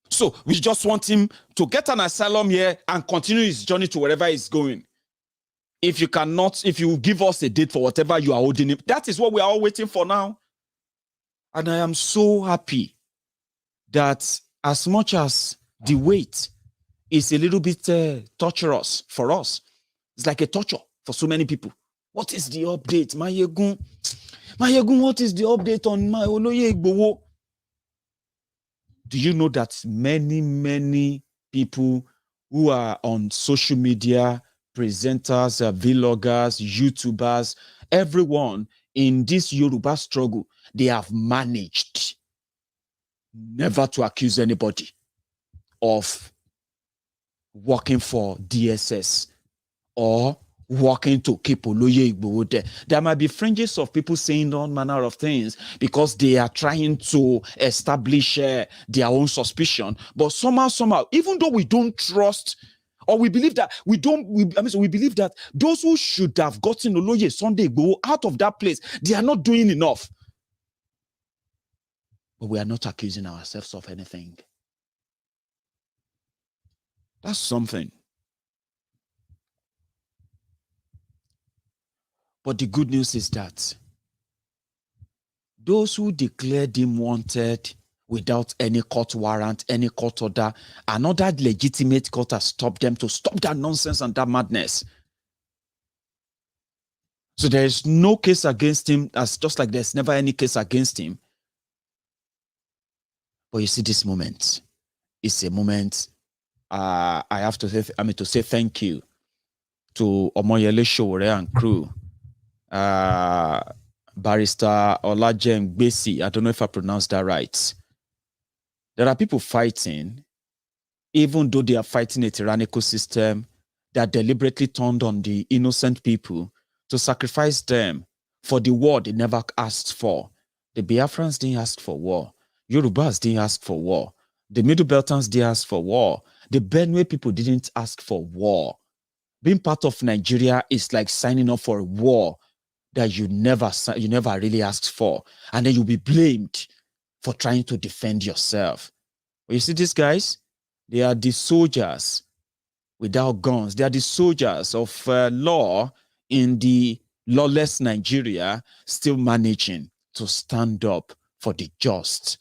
So we just want him to get an asylum here and continue his journey to wherever he's going. If you cannot, if you give us a date for whatever you are holding him, that is what we are all waiting for now. And I am so happy that as much as the wait is a little bit torturous for us, it's like a torture for so many people. What is the update? Maiyegun, what is the update on my Oloye Igboho? Do you know that many people who are on social media, presenters, vloggers, YouTubers, everyone in this Yoruba struggle, they have managed never to accuse anybody of working for DSS or working to keep Oloye Igboho there. There might be fringes of people saying all manner of things because they are trying to establish their own suspicion. But somehow, even though we don't trust, or we believe that we believe that those who should have gotten Oloye Sunday Igboho out of that place, they are not doing enough. But we are not accusing ourselves of anything. That's something. But the good news is that those who declared him wanted without any court warrant, any court order, another legitimate court has stopped them to stop that nonsense and that madness. So there is no case against him, as just like there's never any case against him. But you see, this moment is a moment I have to say thank you to Omoyele Sowore and crew. Barrister Olajem Gbesi, I don't know if I pronounced that right. There are people fighting, even though they are fighting a tyrannical system that deliberately turned on the innocent people to sacrifice them for the war they never asked for. The Biafrans didn't ask for war. Yorubas didn't ask for war. The Middle Beltans didn't ask for war. The Benue people didn't ask for war. Being part of Nigeria is like signing up for a war that you never really asked for. And then you'll be blamed for trying to defend yourself. But you see these guys? They are the soldiers without guns. They are the soldiers of law in the lawless Nigeria, still managing to stand up for the just.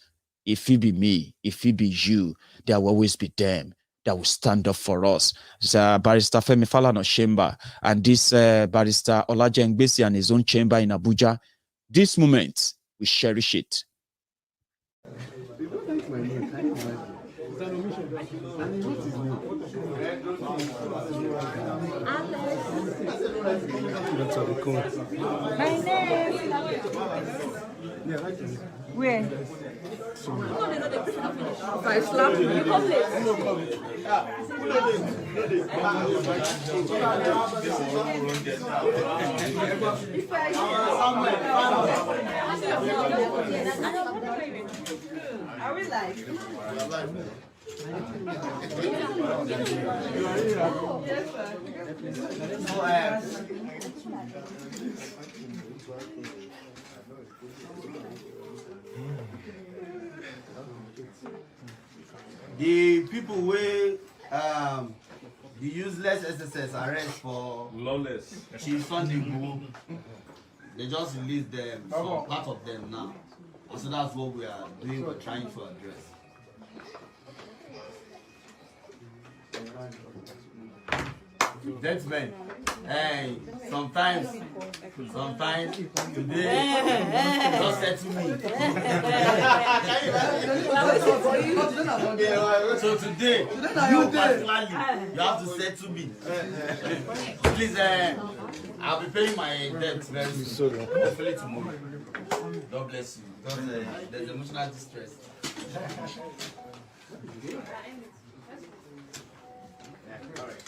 If it be me, if it be you, there will always be them that will stand up for us. It's Barrister Femi Falana chamber, and this Barrister Olajem Gbesi and his own chamber in Abuja. This moment, we cherish it. My name. Where? If I slap you, you come late. Are we live? The people will the useless SSS arrest for Lawless. Chief Sunday Igboho. they just released them, some part of them now. And so that's what we are doing, we're trying to address. Gentlemen, hey, sometimes today, just settle me. So today, you particularly, you have to settle me. Please, I'll be paying my debt very soon. Hopefully tomorrow. God bless you. Because there's emotional distress. All right.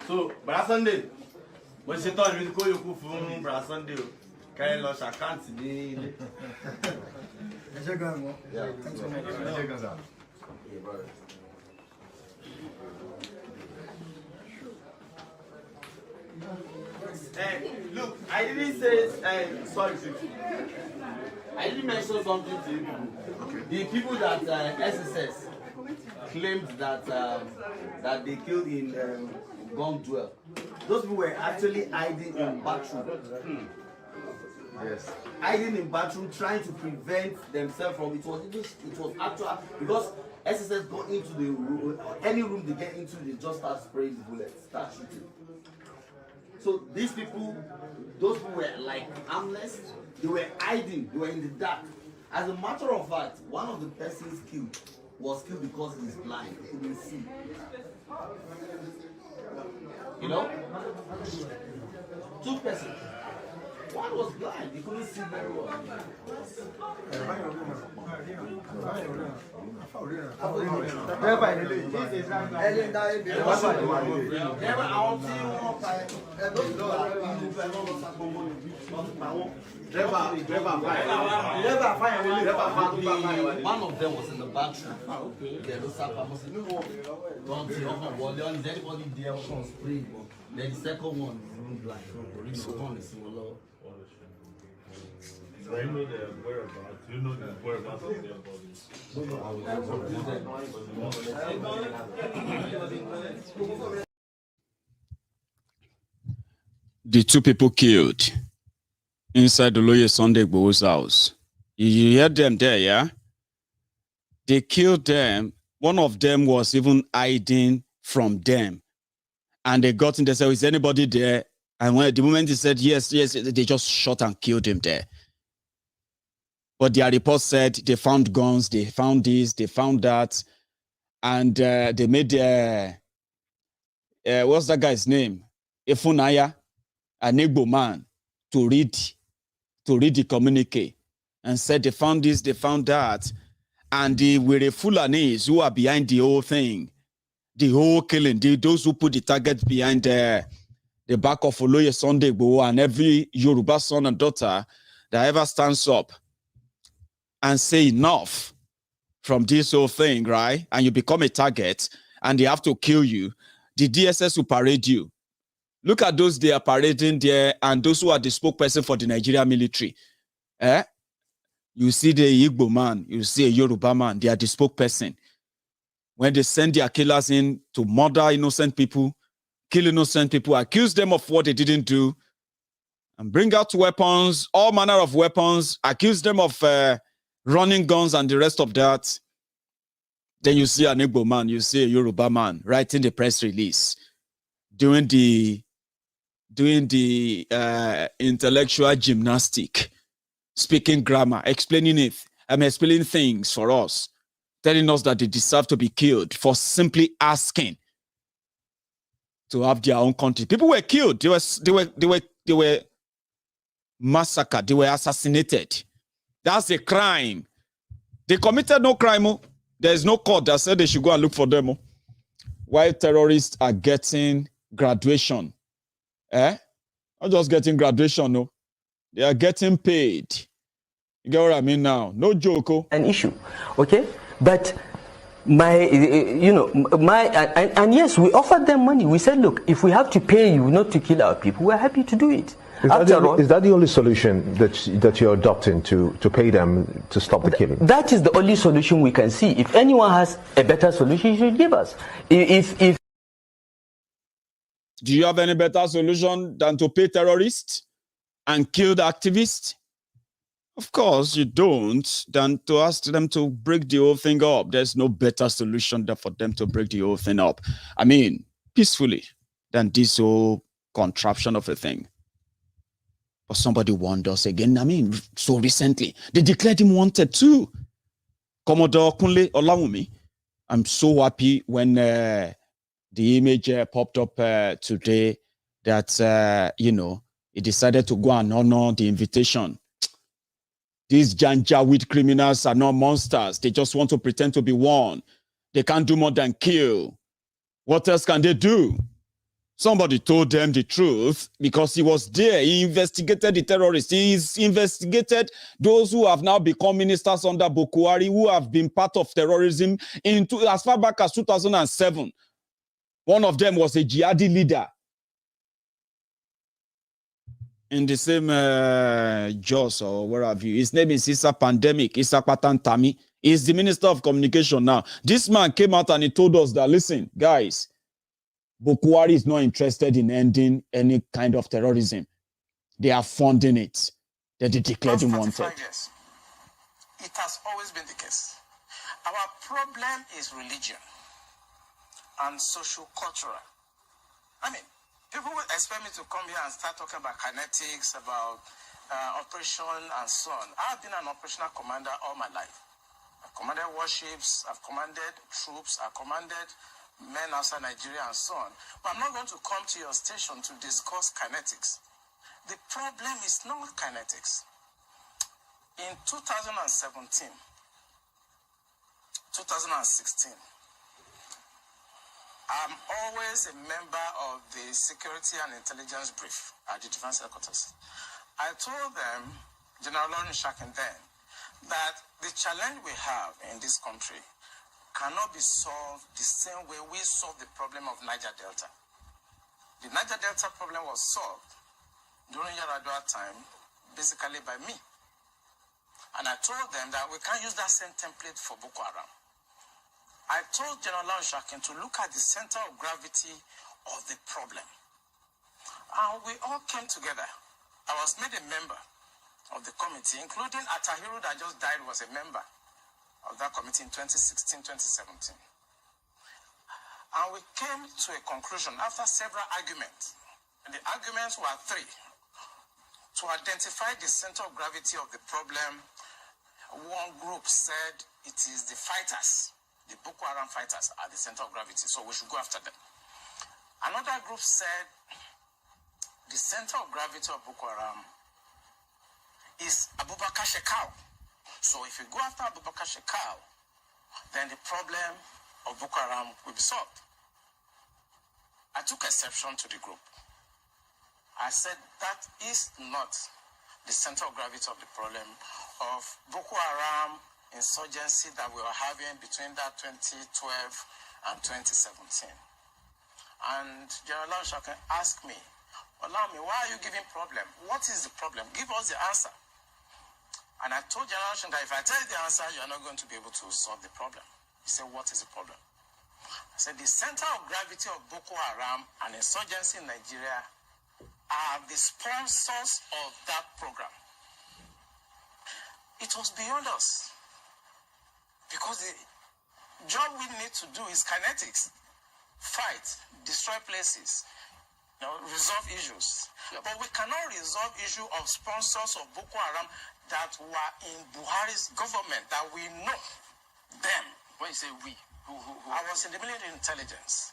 So, Brother Sunday, when she told me to call you from Brother Sunday, can you lodge account today? Look, I didn't say, sorry, I didn't mention something to you people. Okay. The people that SSS claimed that that they killed in Governmental, those people were actually hiding in bathroom. Yes. Hiding in bathroom, trying to prevent themselves from it was actual because SSS got into the room, any room they get into, they just start spraying bullets, start shooting. So these people, those people were like harmless, they were hiding, they were in the dark. As a matter of fact, one of the persons killed was killed because he's blind, he couldn't see. You know? 2 persons. One was blind, he couldn't see very well. One of them was in the bathroom. Anybody there was spraying. Then the second one is blind. So you know their whereabouts. You know the whereabouts of their bodies. The 2 people killed inside the Lawyer Sunday Igboho's house. You hear them there, yeah? They killed them. One of them was even hiding from them. And they got in there, said, is anybody there? And when the moment he said yes, they just shot and killed him there. But their report said they found guns, they found this, they found that. And they made, what's that guy's name? Efunaya, an Igbo man, to read the communique. And said they found this, they found that. And the Fulanis who are behind the whole thing, the whole killing, those who put the target behind the back of Oloye Sunday Igboho and every Yoruba son and daughter that ever stands up and say enough from this whole thing, right? And you become a target and they have to kill you. The DSS will parade you. Look at those they are parading there and those who are the spokesperson for the Nigerian military. You see the Igbo man, you see a Yoruba man, they are the spokesperson. When they send their killers in to murder innocent people, kill innocent people, accuse them of what they didn't do, and bring out weapons, all manner of weapons, accuse them of running guns and the rest of that. Then you see an Igbo man, you see a Yoruba man writing the press release, doing the intellectual gymnastic, speaking grammar, explaining things for us, telling us that they deserve to be killed for simply asking to have their own country. People were killed. They were massacred. They were assassinated. That's a crime. They committed no crime. There's no court that said they should go and look for them. Why terrorists are getting graduation? Not just getting graduation, no. They are getting paid. You get what I mean now? No joke. An issue, okay? But and yes, we offered them money. We said, look, if we have to pay you not to kill our people, we're happy to do it. Is that the only solution that you're adopting, to pay them to stop the killing? That is the only solution we can see. If anyone has a better solution, he should give us. Do you have any better solution than to pay terrorists and kill the activists? Of course you don't, than to ask them to break the whole thing up. There's no better solution than for them to break the whole thing up. I mean, peacefully, than this whole contraption of a thing. But somebody warned us again. I mean, so recently, they declared him wanted too. Commodore Kunle Olawumi. I'm so happy when the image popped up today that, you know, he decided to go and honor the invitation. These Janjaweed criminals are not monsters. They just want to pretend to be one. They can't do more than kill. What else can they do? Somebody told them the truth because he was there. He investigated the terrorists. He's investigated those who have now become ministers under Boko Haram, who have been part of terrorism as far back as 2007. One of them was a jihadi leader. In the same Jos or where have you. His name is Issa Pandemic, Issa Patantami. He's the Minister of Communication now. This man came out and he told us that, listen, guys, Boko Haram is not interested in ending any kind of terrorism. They are funding it. They declared him wanted. Years. It has always been the case. Our problem is religion and social-cultural. I mean, people will expect me to come here and start talking about kinetics, about operation and so on. I've been an operational commander all my life. I've commanded warships, I've commanded troops, I've commanded men outside Nigeria and so on. But I'm not going to come to your station to discuss kinetics. The problem is not kinetics. In 2017, 2016, I'm always a member of the Security and Intelligence Brief at the Defense Headquarters. I told them, General Lawrence Shakin then, that the challenge we have in this country cannot be solved the same way we solved the problem of Niger Delta. The Niger Delta problem was solved during Yaradua time, basically by me. And I told them that we can't use that same template for Boko Haram. I told General Lawrence Shakin to look at the center of gravity of the problem. And we all came together. I was made a member of the committee, including Atahiru that just died was a member of that committee in 2016, 2017. And we came to a conclusion after several arguments. And the arguments were three. To identify the center of gravity of the problem, one group said it is the fighters, the Boko Haram fighters are the center of gravity, so we should go after them. Another group said the center of gravity of Boko Haram is Abubakar Shekau. So if you go after Abubakar Shekau, then the problem of Boko Haram will be solved. I took exception to the group. I said that is not the center of gravity of the problem of Boko Haram insurgency that we were having between that 2012 and 2017. And General Shakin asked me, allow me, why are you giving problem? What is the problem? Give us the answer. And I told General Shakin that if I tell you the answer, you're not going to be able to solve the problem. He said, what is the problem? I said, the center of gravity of Boko Haram and insurgency in Nigeria are the sponsors of that program. It was beyond us. Because the job we need to do is kinetics. Fight, destroy places, resolve issues. Yep. But we cannot resolve issue of sponsors of Boko Haram that were in Buhari's government, that we know them. When you say we, who? I was in the military intelligence.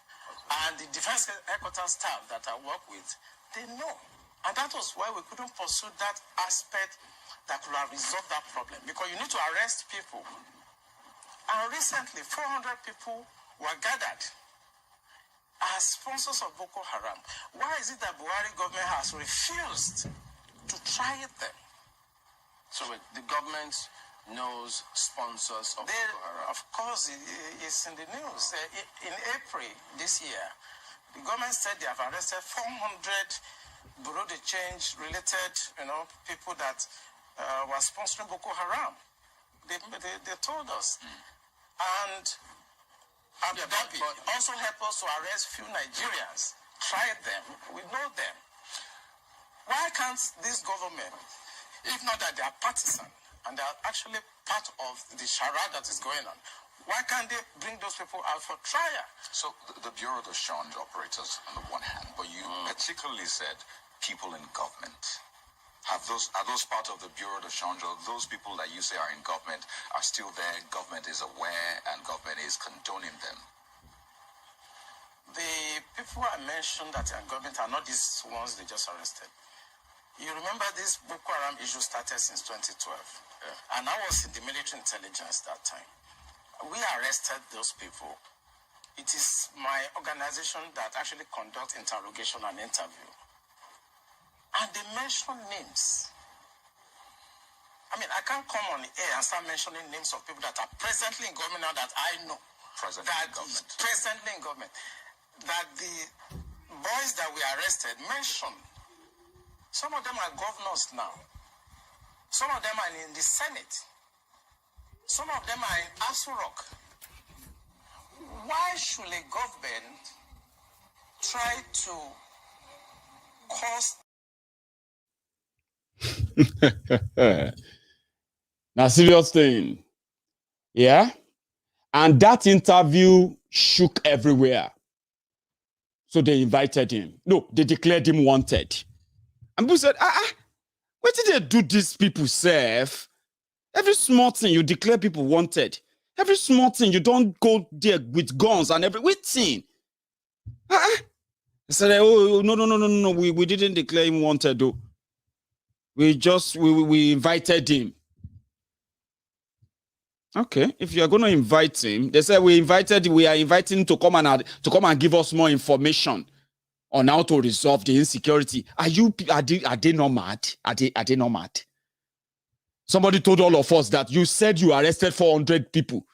And the defense headquarters staff that I work with, they know. And that was why we couldn't pursue that aspect that could have resolved that problem. Because you need to arrest people. And recently, 400 people were gathered as sponsors of Boko Haram. Why is it that Buhari government has refused to try them? So the government knows sponsors of Boko Haram? Of course, it's in the news. In April this year, the government said they have arrested 400 Bureau de Change related, people that were sponsoring Boko Haram. They told us. And Abu Dhabi also helped us to arrest few Nigerians tried them, we know them. Why can't this government, if not that they are partisan and they are actually part of the charade that is going on, why can't they bring those people out for trial? So the Bureau de Change operators on the one hand, but you particularly said people in government. Are those part of the Bureau de Change, or those people that you say are in government are still there, government is aware, and government is condoning them? The people I mentioned that are in government are not these ones they just arrested. You remember this Boko Haram issue started since 2012. Yeah. And I was in the military intelligence that time. We arrested those people. It is my organization that actually conducts interrogation and interview. And they mention names. I mean, I can't come on the air and start mentioning names of people that are presently in government now that I know. Presently in government. That the boys that we arrested mentioned. Some of them are governors now. Some of them are in the Senate. Some of them are in Aso Rock. Why should a government try to cause... Now, serious thing. Yeah? And that interview shook everywhere. So they invited him. No, they declared him wanted. And people said, what did they do these people, Seth? Every small thing you declare people wanted. Every small thing you don't go there with guns and everything. They said, oh, no. We didn't declare him wanted, though. We invited him. Okay, if you are going to invite him, they said we are inviting him to come and give us more information on how to resolve the insecurity. Are they not mad? Are they not mad? Somebody told all of us that you said you arrested 400 people.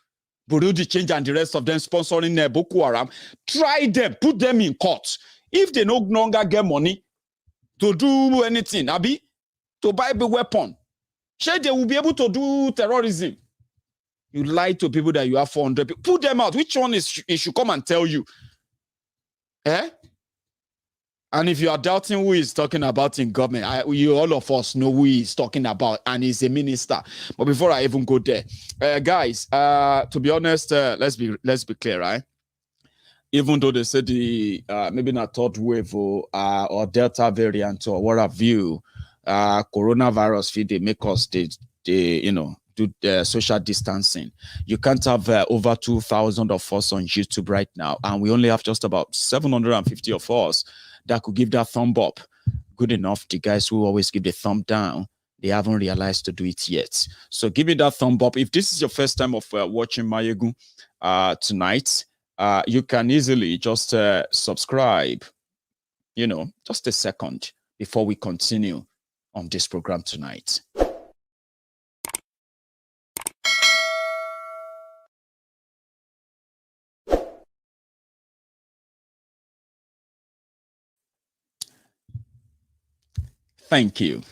Bureau de Change and the rest of them sponsoring Boko Haram. Try them, put them in court. If they no longer get money to do anything, to buy a weapon, sure they will be able to do terrorism. You lie to people that you have 400 people. Put them out. Which one it should come and tell you? Eh? And if you are doubting who he's talking about in government, all of us know who he's talking about, and he's a minister. But before I even go there, guys, to be honest, let's be clear, right? Even though they said the maybe not third wave or Delta variant or what have you, coronavirus they make us they do social distancing. You can't have over 2,000 of us on YouTube right now, and we only have just about 750 of us that could give that thumb up. Good enough. The guys who always give the thumb down, they haven't realized to do it yet. So give me that thumb up. If this is your first time of watching Maiyegun tonight, you can easily just subscribe, just a second before we continue on this program tonight. Thank you.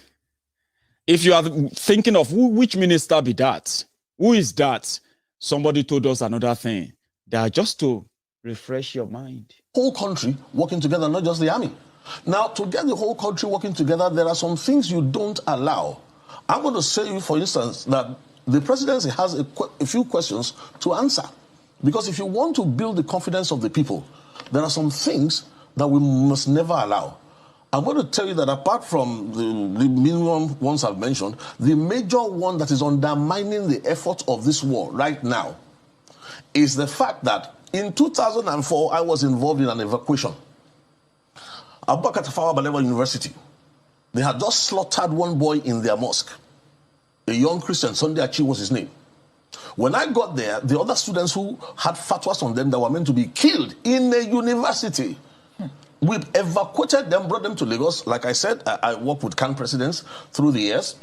If you are thinking of which minister be that, who is that? Somebody told us another thing. They are just to refresh your mind. Whole country working together, not just the army. Now, to get the whole country working together, there are some things you don't allow. I'm going to say, for instance, that the presidency has a few questions to answer. Because if you want to build the confidence of the people, there are some things that we must never allow. I'm going to tell you that apart from the minimum ones I've mentioned, the major one that is undermining the effort of this war right now is the fact that in 2004, I was involved in an evacuation. Abubakar Tafawa Balewa University, they had just slaughtered one boy in their mosque. A young Christian, Sunday Achi was his name. When I got there, the other students who had fatwas on them that were meant to be killed in a university, we evacuated them, brought them to Lagos. Like I said, I worked with CAN presidents through the years.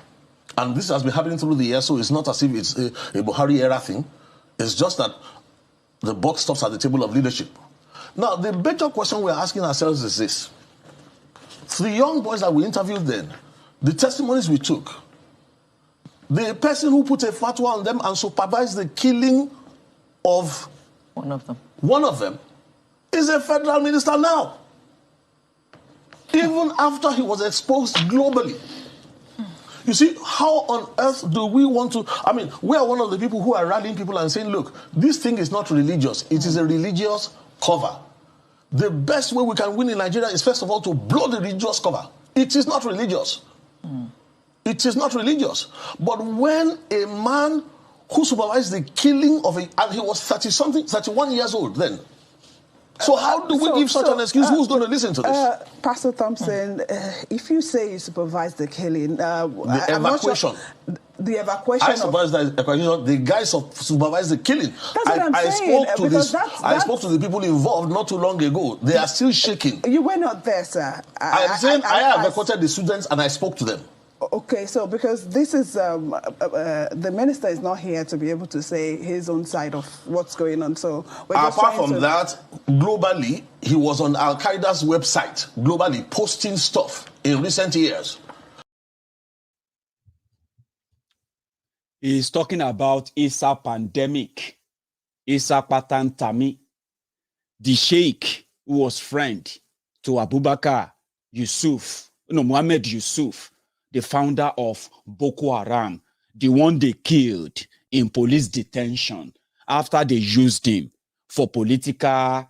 And this has been happening through the years, so it's not as if it's a Buhari era thing. It's just that the buck stops at the table of leadership. Now, the major question we're asking ourselves is this. The young boys that we interviewed then, the testimonies we took, the person who put a fatwa on them and supervised the killing of one of them is a federal minister now. even after he was exposed globally. You see, how on earth do we want to... I mean, we are one of the people who are rallying people and saying, look, this thing is not religious. It is a religious cover. The best way we can win in Nigeria is, first of all, to blow the religious cover. It is not religious. It is not religious. But when a man who supervised the killing of and he was 31 years old then. So how do we give such an excuse? Who's going to listen to this? Pastor Thompson, if you say you supervised the killing... the evacuation. The evacuation. I supervised the evacuation. The guys supervised the killing. That's what I'm saying. I spoke to the people involved not too long ago. They are still shaking. You were not there, sir. I'm saying I evacuated the students and I spoke to them. Okay, so because this is, the minister is not here to be able to say his own side of what's going on. So we're just apart from that, globally, he was on Al-Qaeda's website, globally, posting stuff in recent years. He's talking about Isa pandemic, Isa Patantami, the sheikh who was friend to Abubakar Muhammad Yusuf, the founder of Boko Haram, the one they killed in police detention after they used him for political,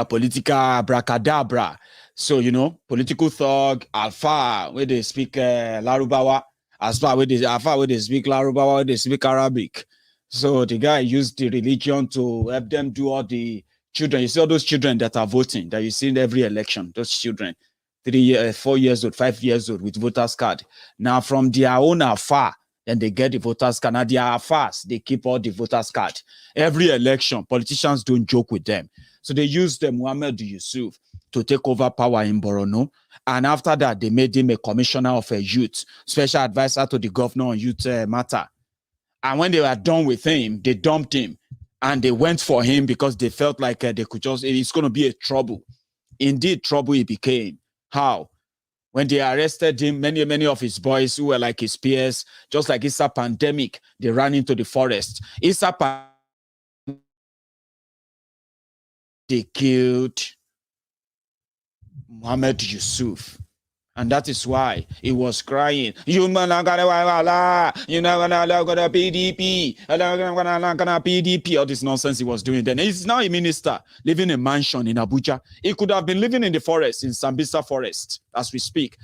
political abracadabra. So, political thug, Alpha, where they speak Larubawa, as far where they speak Larubawa, where they speak Arabic. So the guy used the religion to help them do all the children. You see all those children that are voting, that you see in every election, those children. 4 years old, 5 years old with voters card. Now from their own afar, then they get the voters card. Now their affairs, they keep all the voters card. Every election, politicians don't joke with them. So they used Muhammad Yusuf to take over power in Borno. And after that, they made him a commissioner of a youth, special advisor to the governor on youth matter. And when they were done with him, they dumped him. And they went for him because they felt like they could it's going to be a trouble. Indeed, trouble it became. How? When they arrested him, many of his boys who were like his peers, just like Isa pandemic, they ran into the forest. They killed Muhammad Yusuf. And that is why he was crying. You man are gonna PDP, PDP, all this nonsense he was doing then. He's now a minister living in a mansion in Abuja. He could have been living in the forest, in Sambisa forest, as we speak.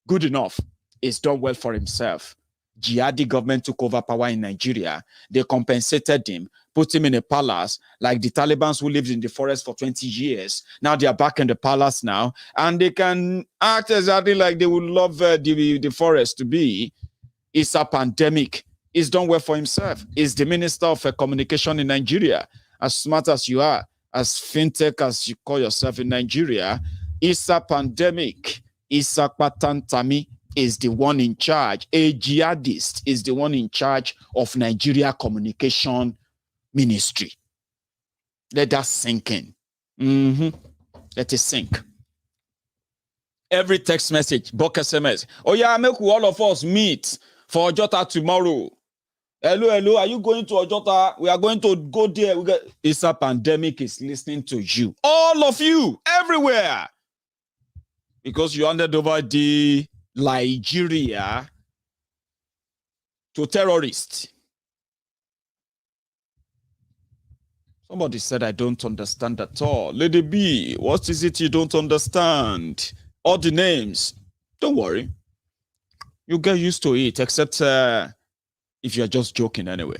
Good enough. He's done well for himself. Jihadi government took over power in Nigeria. They compensated him, put him in a palace, like the Taliban who lived in the forest for 20 years. Now they are back in the palace now, and they can act exactly like they would love the forest to be. It's a pandemic. He's done well for himself. He's the minister of communication in Nigeria. As smart as you are, as fintech as you call yourself in Nigeria, it's a pandemic. Isa Patantami is the one in charge. A jihadist is the one in charge of Nigeria Communication Ministry. Let that sink in. Let it sink. Every text message, bulk SMS. Oh yeah, make all of us meet for Ojota tomorrow. Hello, are you going to Ojota? We are going to go there. Isa pandemic is listening to you. All of you, everywhere. Because you handed over the Nigeria to terrorists. Somebody said, I don't understand at all. Lady B, what is it you don't understand? All the names. Don't worry. You get used to it, except if you're just joking anyway.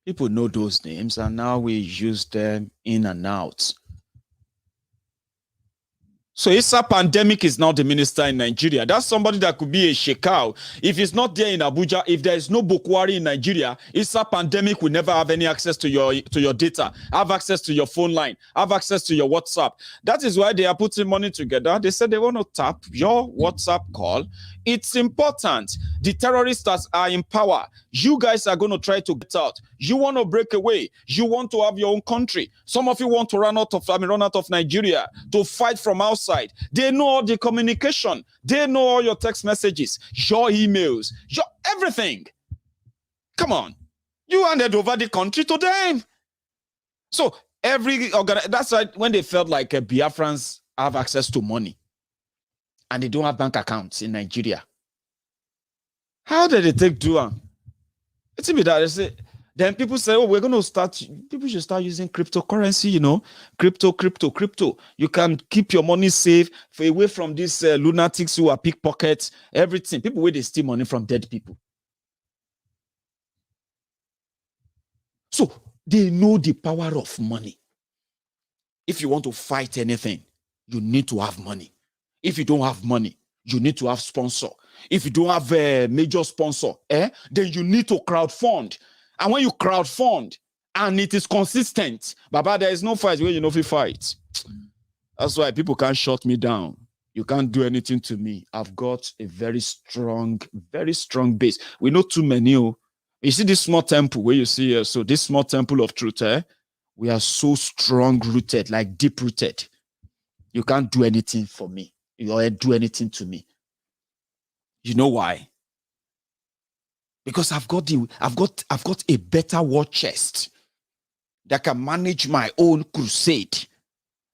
People know those names, and now we use them in and out. So Isa pandemic is now the minister in Nigeria. That's somebody that could be a shekau. If it's not there in Abuja, if there is no Bokwari in Nigeria, Isa pandemic will never have any access to your data, have access to your phone line, have access to your WhatsApp. That is why they are putting money together. They said they want to tap your WhatsApp call. It's important. The terrorists that are in power, you guys are going to try to get out. You want to break away. You want to have your own country. Some of you want to run out of Nigeria to fight from outside. They know all the communication. They know all your text messages, your emails, your everything. Come on. You handed over the country to them. So that's why when they felt like Biafrans have access to money and they don't have bank accounts in Nigeria. How did they take do it? It's be that they say, then people say, oh, we're going to start, people should start using cryptocurrency, you know, crypto. You can keep your money safe away from these lunatics who are pickpockets, everything. People where they steal money from dead people. So they know the power of money. If you want to fight anything, you need to have money. If you don't have money, you need to have sponsor. If you don't have a major sponsor, then you need to crowdfund. And when you crowdfund and it is consistent, Baba, there is no fight where you know if you fight. That's why people can't shut me down. You can't do anything to me. I've got a very strong base. We know too many. You see this small temple where you see here, so this small temple of truth, we are so strong rooted, like deep rooted. You can't do anything for me. You can't do anything to me. You know why? Because I've got a better war chest that can manage my own crusade,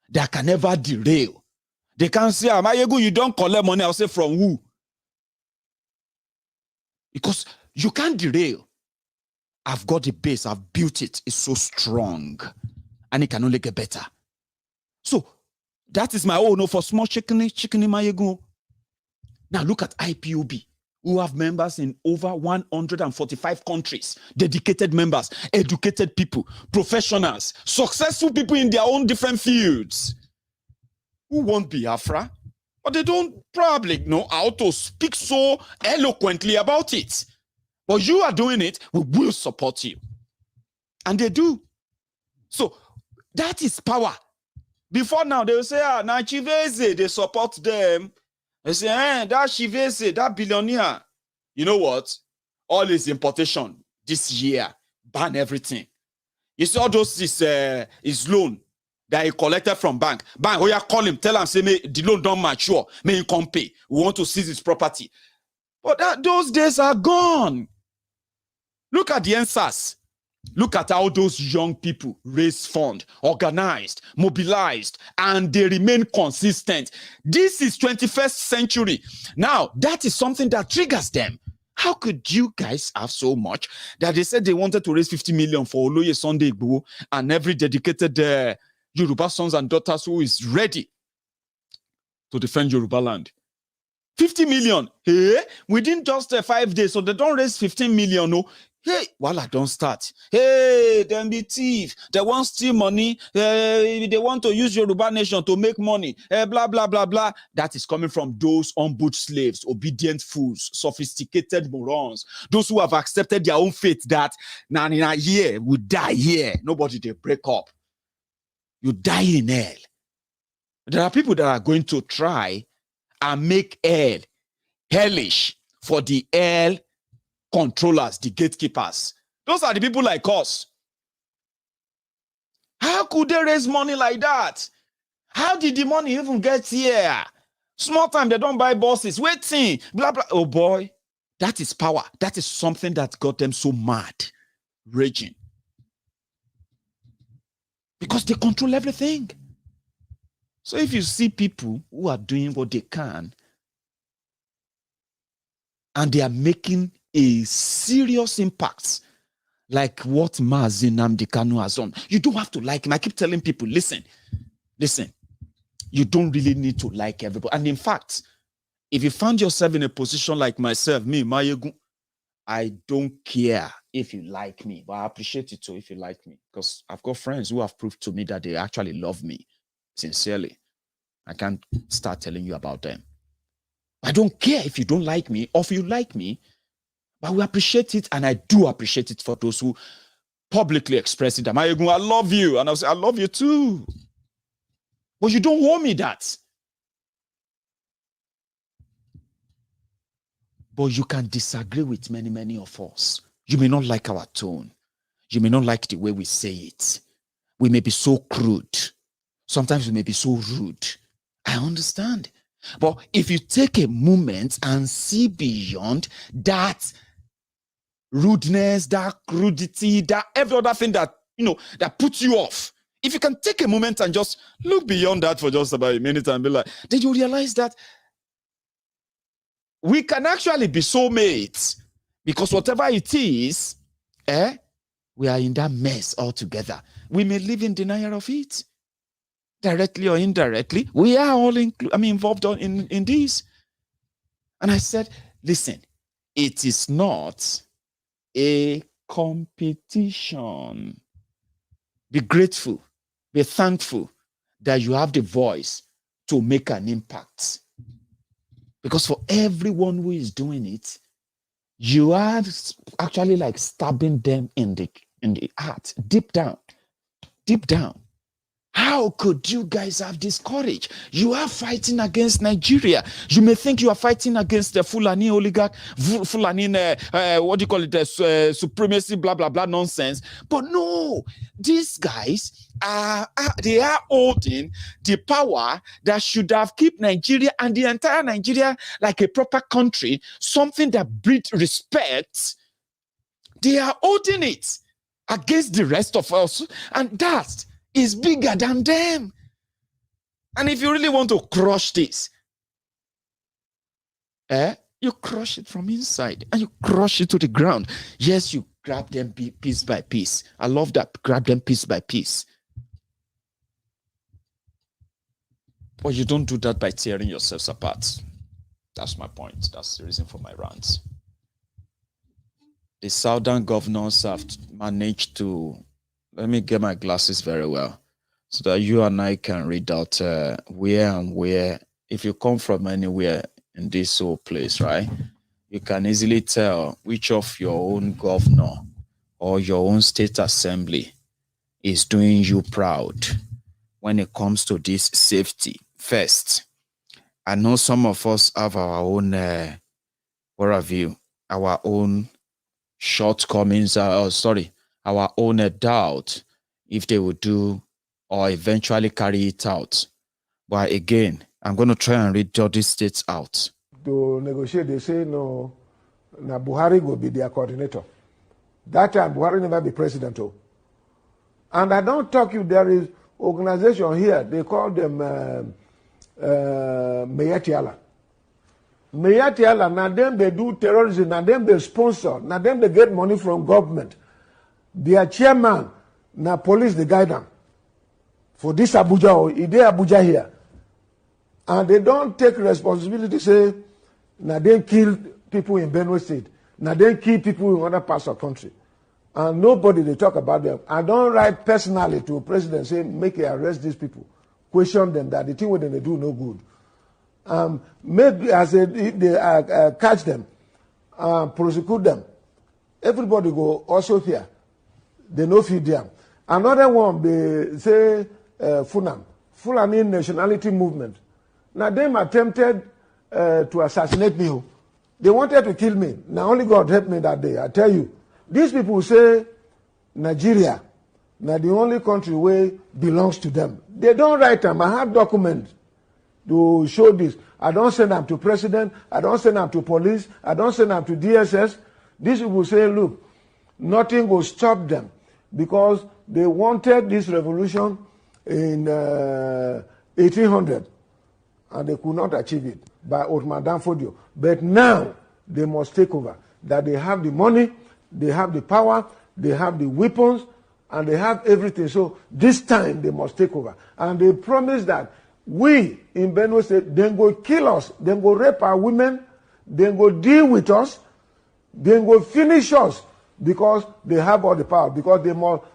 that can never derail. They can say, Maiyegun, you don't collect money. I'll say, from who? Because you can't derail. I've got the base, I've built it. It's so strong. And it can only get better. So that is my own for small chicken Maiyegun. Now look at IPOB, who have members in over 145 countries, dedicated members, educated people, professionals, successful people in their own different fields, who want Biafra, but they don't probably know how to speak so eloquently about it. But you are doing it, we will support you. And they do. So that is power. Before now, they will say, now Chivese, they support them. They say, that Chivese, that billionaire. You know what? All his importation this year, ban everything. You see all those his loan that he collected from bank. Bank, oh yeah, call him, tell him, say, the loan don't mature, may he come pay. We want to seize his property. But those days are gone. Look at the NSAS. Look at how those young people raise fund, organized, mobilized, and they remain consistent. This is 21st century. Now, that is something that triggers them. How could you guys have so much that they said they wanted to raise 50 million for Oloye Sunday Igboho and every dedicated Yoruba sons and daughters who is ready to defend Yoruba land? 50 million, hey, within just 5 days, so they don't raise 15 million, no. Hey, while I don't start. Hey, them be thief. They want steal money. They want to use Yoruba nation to make money. Blah, blah, blah, blah. That is coming from those on-boot slaves, obedient fools, sophisticated morons, those who have accepted their own fate that now in a year, we die here. Nobody, they break up. You die in hell. There are people that are going to try and make hell hellish for the hell controllers, the gatekeepers. Those are the people like us. How could they raise money like that? How did the money even get here? Small time, they don't buy buses. Waiting, blah, blah. Oh boy, that is power. That is something that got them so mad, raging. Because they control everything. So if you see people who are doing what they can, and they are making a serious impact, like what Mazi Nnamdi Kanu has done. You don't have to like him. I keep telling people, listen, you don't really need to like everybody. And in fact, if you find yourself in a position like myself, me, Maiyegun, I don't care if you like me, but I appreciate it too if you like me, because I've got friends who have proved to me that they actually love me sincerely. I can't start telling you about them. I don't care if you don't like me or if you like me, but we appreciate it, and I do appreciate it for those who publicly express it. Maiyegun, I love you, and I'll say, I love you too. But you don't owe me that. But you can disagree with many, many of us. You may not like our tone. You may not like the way we say it. We may be so crude. Sometimes we may be so rude. I understand. But if you take a moment and see beyond that rudeness, that crudity, that every other thing that, that puts you off, If you can take a moment and just look beyond that for just about a minute and be like, then you realize that we can actually be soulmates, because whatever it is, we are in that mess altogether. We may live in denial of it, directly or indirectly. We are all involved in this. And I said, listen, it is not a competition. Be grateful, be thankful that you have the voice to make an impact. Because for everyone who is doing it, you are actually like stabbing them in the heart, deep down, deep down. How could you guys have this courage? You are fighting against Nigeria. You may think you are fighting against the Fulani oligarch, Fulani, what do you call it, supremacy, blah, blah, blah nonsense. But no, these guys they are holding the power that should have kept Nigeria and the entire Nigeria like a proper country, something that breeds respect. They are holding it against the rest of us, and that is bigger than them. And if you really want to crush this, you crush it from inside and you crush it to the ground. Yes, you grab them piece by piece. I love that. Grab them piece by piece. But you don't do that by tearing yourselves apart. That's my point. That's the reason for my rants. The southern governors have managed to, let me get my glasses very well so that you and I can read out where, if you come from anywhere in this whole place, right, you can easily tell which of your own governor or your own state assembly is doing you proud when it comes to this safety first. I know some of us have our own, our own shortcomings, our own doubt if they would do or eventually carry it out. But again, I'm going to try and read all these states out. To negotiate, they say no, na Buhari will be their coordinator. That time, Buhari never be president. And I don't talk you, there is organization here, they call them Miyetti Allah. Miyetti Allah, now them they do terrorism, now them they sponsor, now them they get money from government. Their chairman, now police they guide them. For this Abuja, or they Abuja here. And they don't take responsibility, say, now they kill people in Benue State, now they kill people in other parts of the country. And nobody they talk about them. I don't write personally to a president saying, make you arrest these people. Question them that the thing what they do no good. Maybe as they catch them, prosecute them. Everybody go also here. They no feed them. Another one, they say Fulani nationality movement. Now them attempted to assassinate me. They wanted to kill me. Now only God helped me that day. I tell you, these people say Nigeria, now the only country where belongs to them. They don't write them. I have documents to show this. I don't send them to president. I don't send them to police. I don't send them to DSS. These people say, look, nothing will stop them because they wanted this revolution in 1800 and they could not achieve it by Ottoman Danfodio. But now they must take over. That they have the money, they have the power, they have the weapons, and they have everything. So this time they must take over. And they promise that we in Benue State, they go kill us, they go rape our women, they go deal with us, they go finish us because they have all the power, because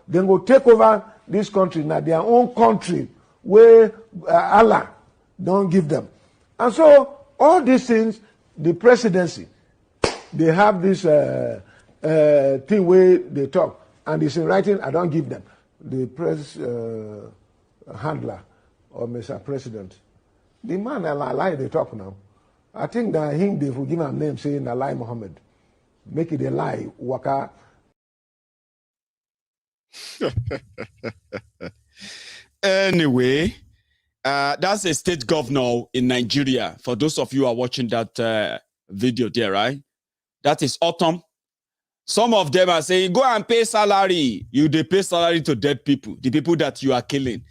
they go take over this country, now their own country, where Allah don't give them. And so all these things, the presidency, they have this thing where they talk, and it's in writing, I don't give them. The press handler or Mr. President, the man lie they talk now. I think that him they will give him a name saying Alai Muhammad. Make it a lie, waka. Anyway, that's a state governor in Nigeria. For those of you who are watching that video there, right? That is Autumn. Some of them are saying, go and pay salary. They pay salary to dead people, the people that you are killing.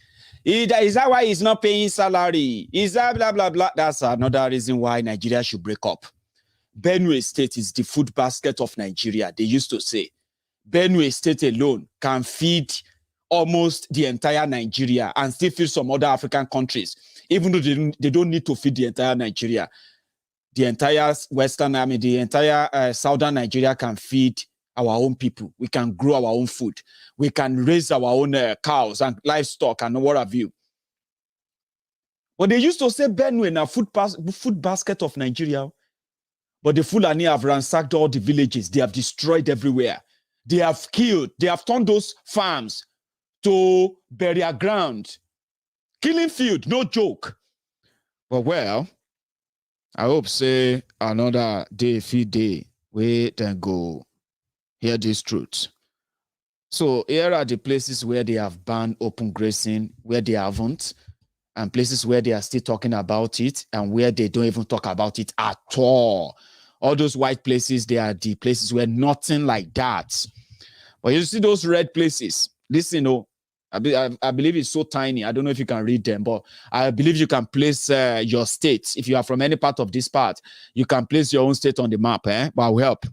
Is that why he's not paying salary? Is that blah, blah, blah? That's another reason why Nigeria should break up. Benue State is the food basket of Nigeria. They used to say Benue State alone can feed almost the entire Nigeria and still feed some other African countries, even though they don't need to feed the entire Nigeria. The entire the entire southern Nigeria can feed our own people. We can grow our own food. We can raise our own cows and livestock and what have you. But they used to say Benue na food basket of Nigeria. But the Fulani have ransacked all the villages. They have destroyed everywhere. They have killed. They have turned those farms to burial ground. Killing field, no joke. But well, I hope say another day, feed day, we then go hear this truth. So here are the places where they have banned open grazing, where they haven't, and places where they are still talking about it, and where they don't even talk about it at all. All those white places, they are the places where nothing like that. But you see those red places, listen, I believe it's so tiny. I don't know if you can read them, but I believe you can place your state. If you are from any part of this part, you can place your own state on the map, but I'll help.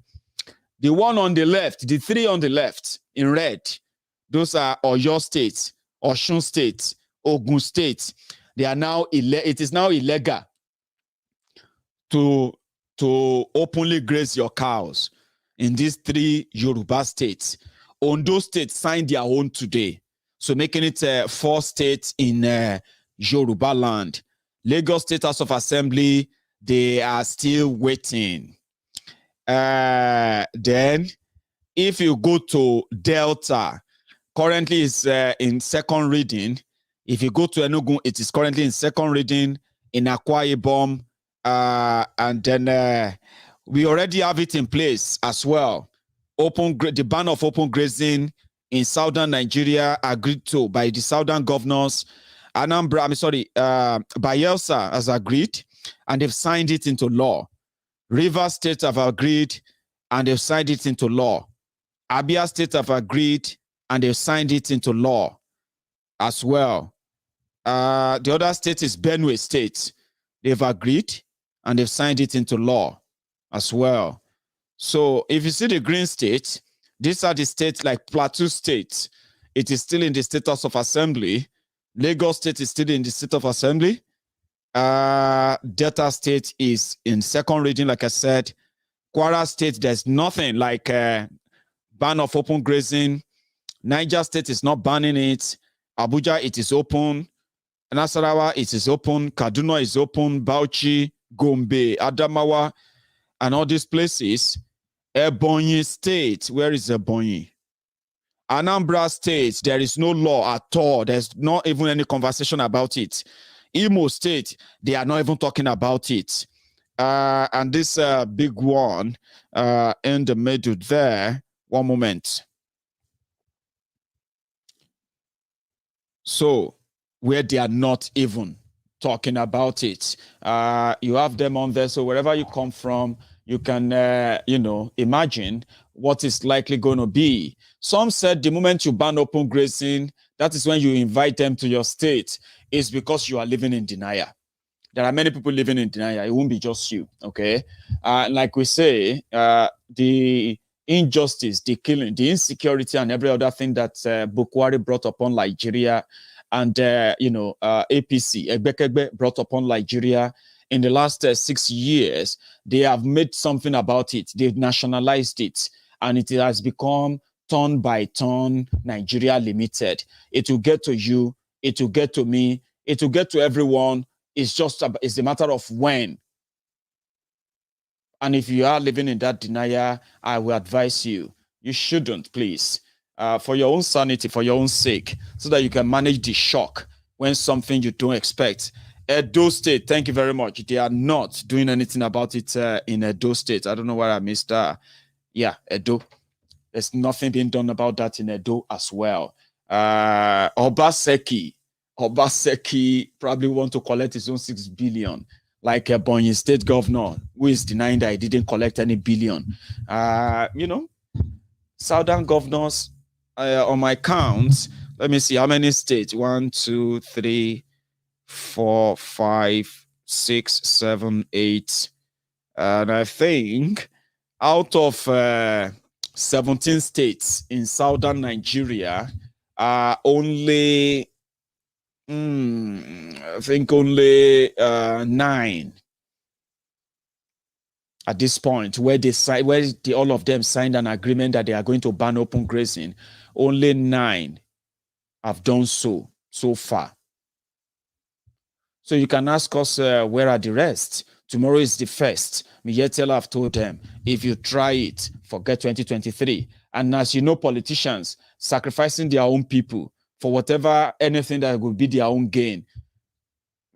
The one on the left, the three on the left in red, those are Oyo State, Osun State, Ogun State. They are now, it is now illegal to openly graze your cows in these three Yoruba states. Ondo State signed their own today. So making it 4 states in Yoruba land. Lagos State House of Assembly, they are still waiting. Then, if you go to Delta, currently it's in second reading. If you go to Enugu, it is currently in second reading. In Akwa Ibom, and then we already have it in place as well. The ban of open grazing in southern Nigeria agreed to by the southern governors. Anambra, Bayelsa has agreed, and they've signed it into law. Rivers State have agreed, and they've signed it into law. Abia State have agreed, and they've signed it into law as well. The other state is Benue State. They've agreed, and they've signed it into law as well. So if you see the green states, these are the states like Plateau State. It is still in the State House of Assembly. Lagos State is still in the State of Assembly. Delta State is in second reading, like I said. Kwara State, there's nothing like ban of open grazing. Niger State is not banning it. Abuja, it is open. Nasarawa, it is open. Kaduna is open. Bauchi, Gombe, Adamawa, and all these places. Ebonyi State, where is Ebonyi? Anambra State, there is no law at all. There's not even any conversation about it. Imo State, they are not even talking about it. And this big one in the middle there, one moment. So, where they are not even talking about it. You have them on there, so wherever you come from, you can, imagine what is likely going to be. Some said the moment you ban open grazing, that is when you invite them to your state. It's because you are living in denial. There are many people living in denial. It won't be just you, okay? Like we say, the injustice, the killing, the insecurity, and every other thing that Bukwari brought upon Nigeria, and APC, Egbekegbe brought upon Nigeria in the last 6 years, they have made something about it. They've nationalized it, and it has become turn by turn Nigeria Limited. It will get to you, it will get to me, it will get to everyone. It's a matter of when. And if you are living in that denial, I will advise you shouldn't, please. For your own sanity, for your own sake, so that you can manage the shock when something you don't expect. Edo State, thank you very much. They are not doing anything about it in Edo State. I don't know where I missed. Edo. There's nothing being done about that in Edo as well. Obaseki probably want to collect his own 6 billion, like Ebonyi State governor, who is denying that he didn't collect any billion. Southern governors on my count. Let me see how many states. 1, 2, 3, 4, 5, 6, 7, 8. And I think out of 17 states in southern Nigeria, only, I think only 9 at this point, where all of them signed an agreement that they are going to ban open grazing. Only 9 have done so far. So you can ask us, where are the rest? Tomorrow is the first. Miyetti Allah have told them, if you try it, forget 2023. And as you know, politicians sacrificing their own people for whatever, anything that would be their own gain,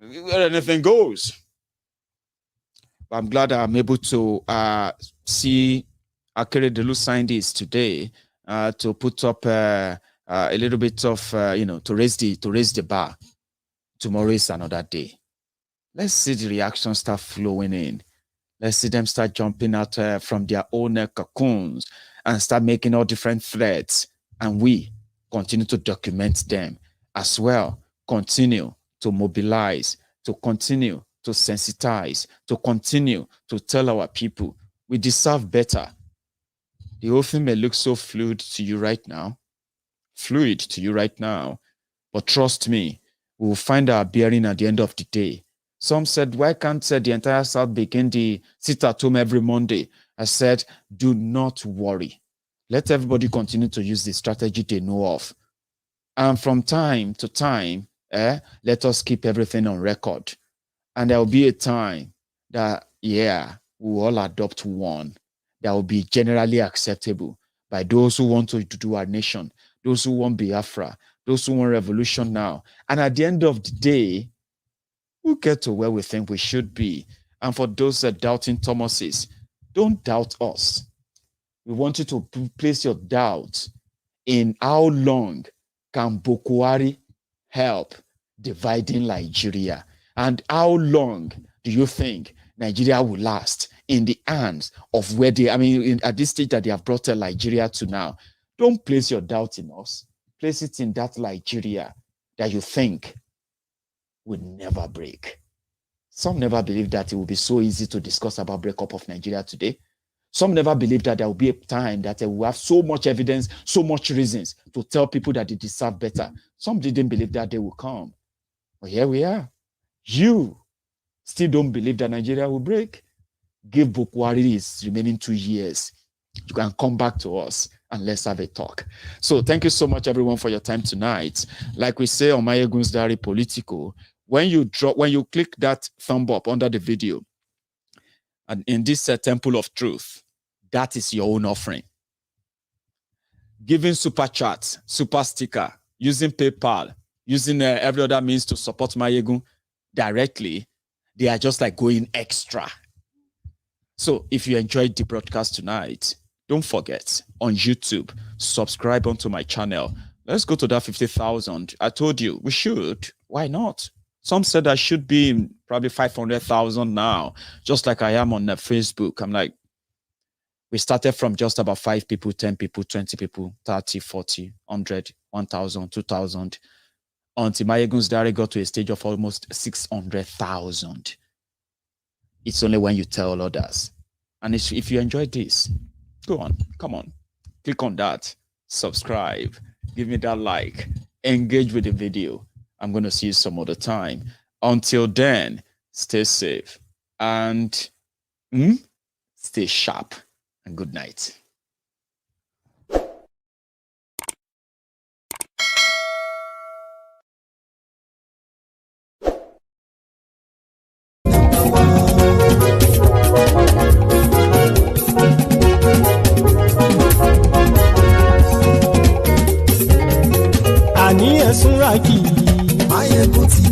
anything goes. But I'm glad I'm able to see Akeredolu sign this today to put up a little bit of, to raise the bar. Tomorrow is another day. Let's see the reactions start flowing in. Let's see them start jumping out from their own cocoons and start making all different threads. And we continue to document them as well. Continue to mobilize, to continue to sensitize, to continue to tell our people we deserve better. The whole thing may look so fluid to you right now, but trust me, we will find our bearing at the end of the day. Some said, why can't the entire South begin the sit at home every Monday? I said, do not worry. Let everybody continue to use the strategy they know of. And from time to time, let us keep everything on record. And there will be a time that, we will all adopt one that will be generally acceptable by those who want to do our nation, those who want Biafra, those who want revolution now. And at the end of the day, we'll get to where we think we should be. And for those that doubting Thomases, don't doubt us. We want you to place your doubt in how long can Buhari help dividing Nigeria? And how long do you think Nigeria will last in the hands of where they, at this stage that they have brought Nigeria to now? Don't place your doubt in us. Place it in that Nigeria that you think will never break. Some never believe that it will be so easy to discuss about breakup of Nigeria today. Some never believe that there will be a time that we have so much evidence, so much reasons to tell people that they deserve better. Some didn't believe that day will come. But here we are. You still don't believe that Nigeria will break? Give Buhari his remaining 2 years. You can come back to us and let's have a talk. So thank you so much, everyone, for your time tonight. Like we say on Maiyegun's Diary Politico, when you click that thumb up under the video, and in this temple of truth, that is your own offering. Giving super chat, super sticker, using PayPal, using every other means to support Maiyegun directly, they are just like going extra. So if you enjoyed the broadcast tonight, don't forget, on YouTube, subscribe onto my channel. Let's go to that 50,000. I told you, we should. Why not? Some said I should be probably 500,000 now, just like I am on Facebook. I'm like, we started from just about 5 people, 10 people, 20 people, 30, 40, 100, 1,000, 2,000. Until Maiyegun's Diary got to a stage of almost 600,000. It's only when you tell others. And if you enjoyed this, go on, come on, click on that, subscribe, give me that like, engage with the video. I'm going to see you some other time. Until then, stay safe and stay sharp, and good night. Àní ẹ̀sùn rákì. Maiyegun ti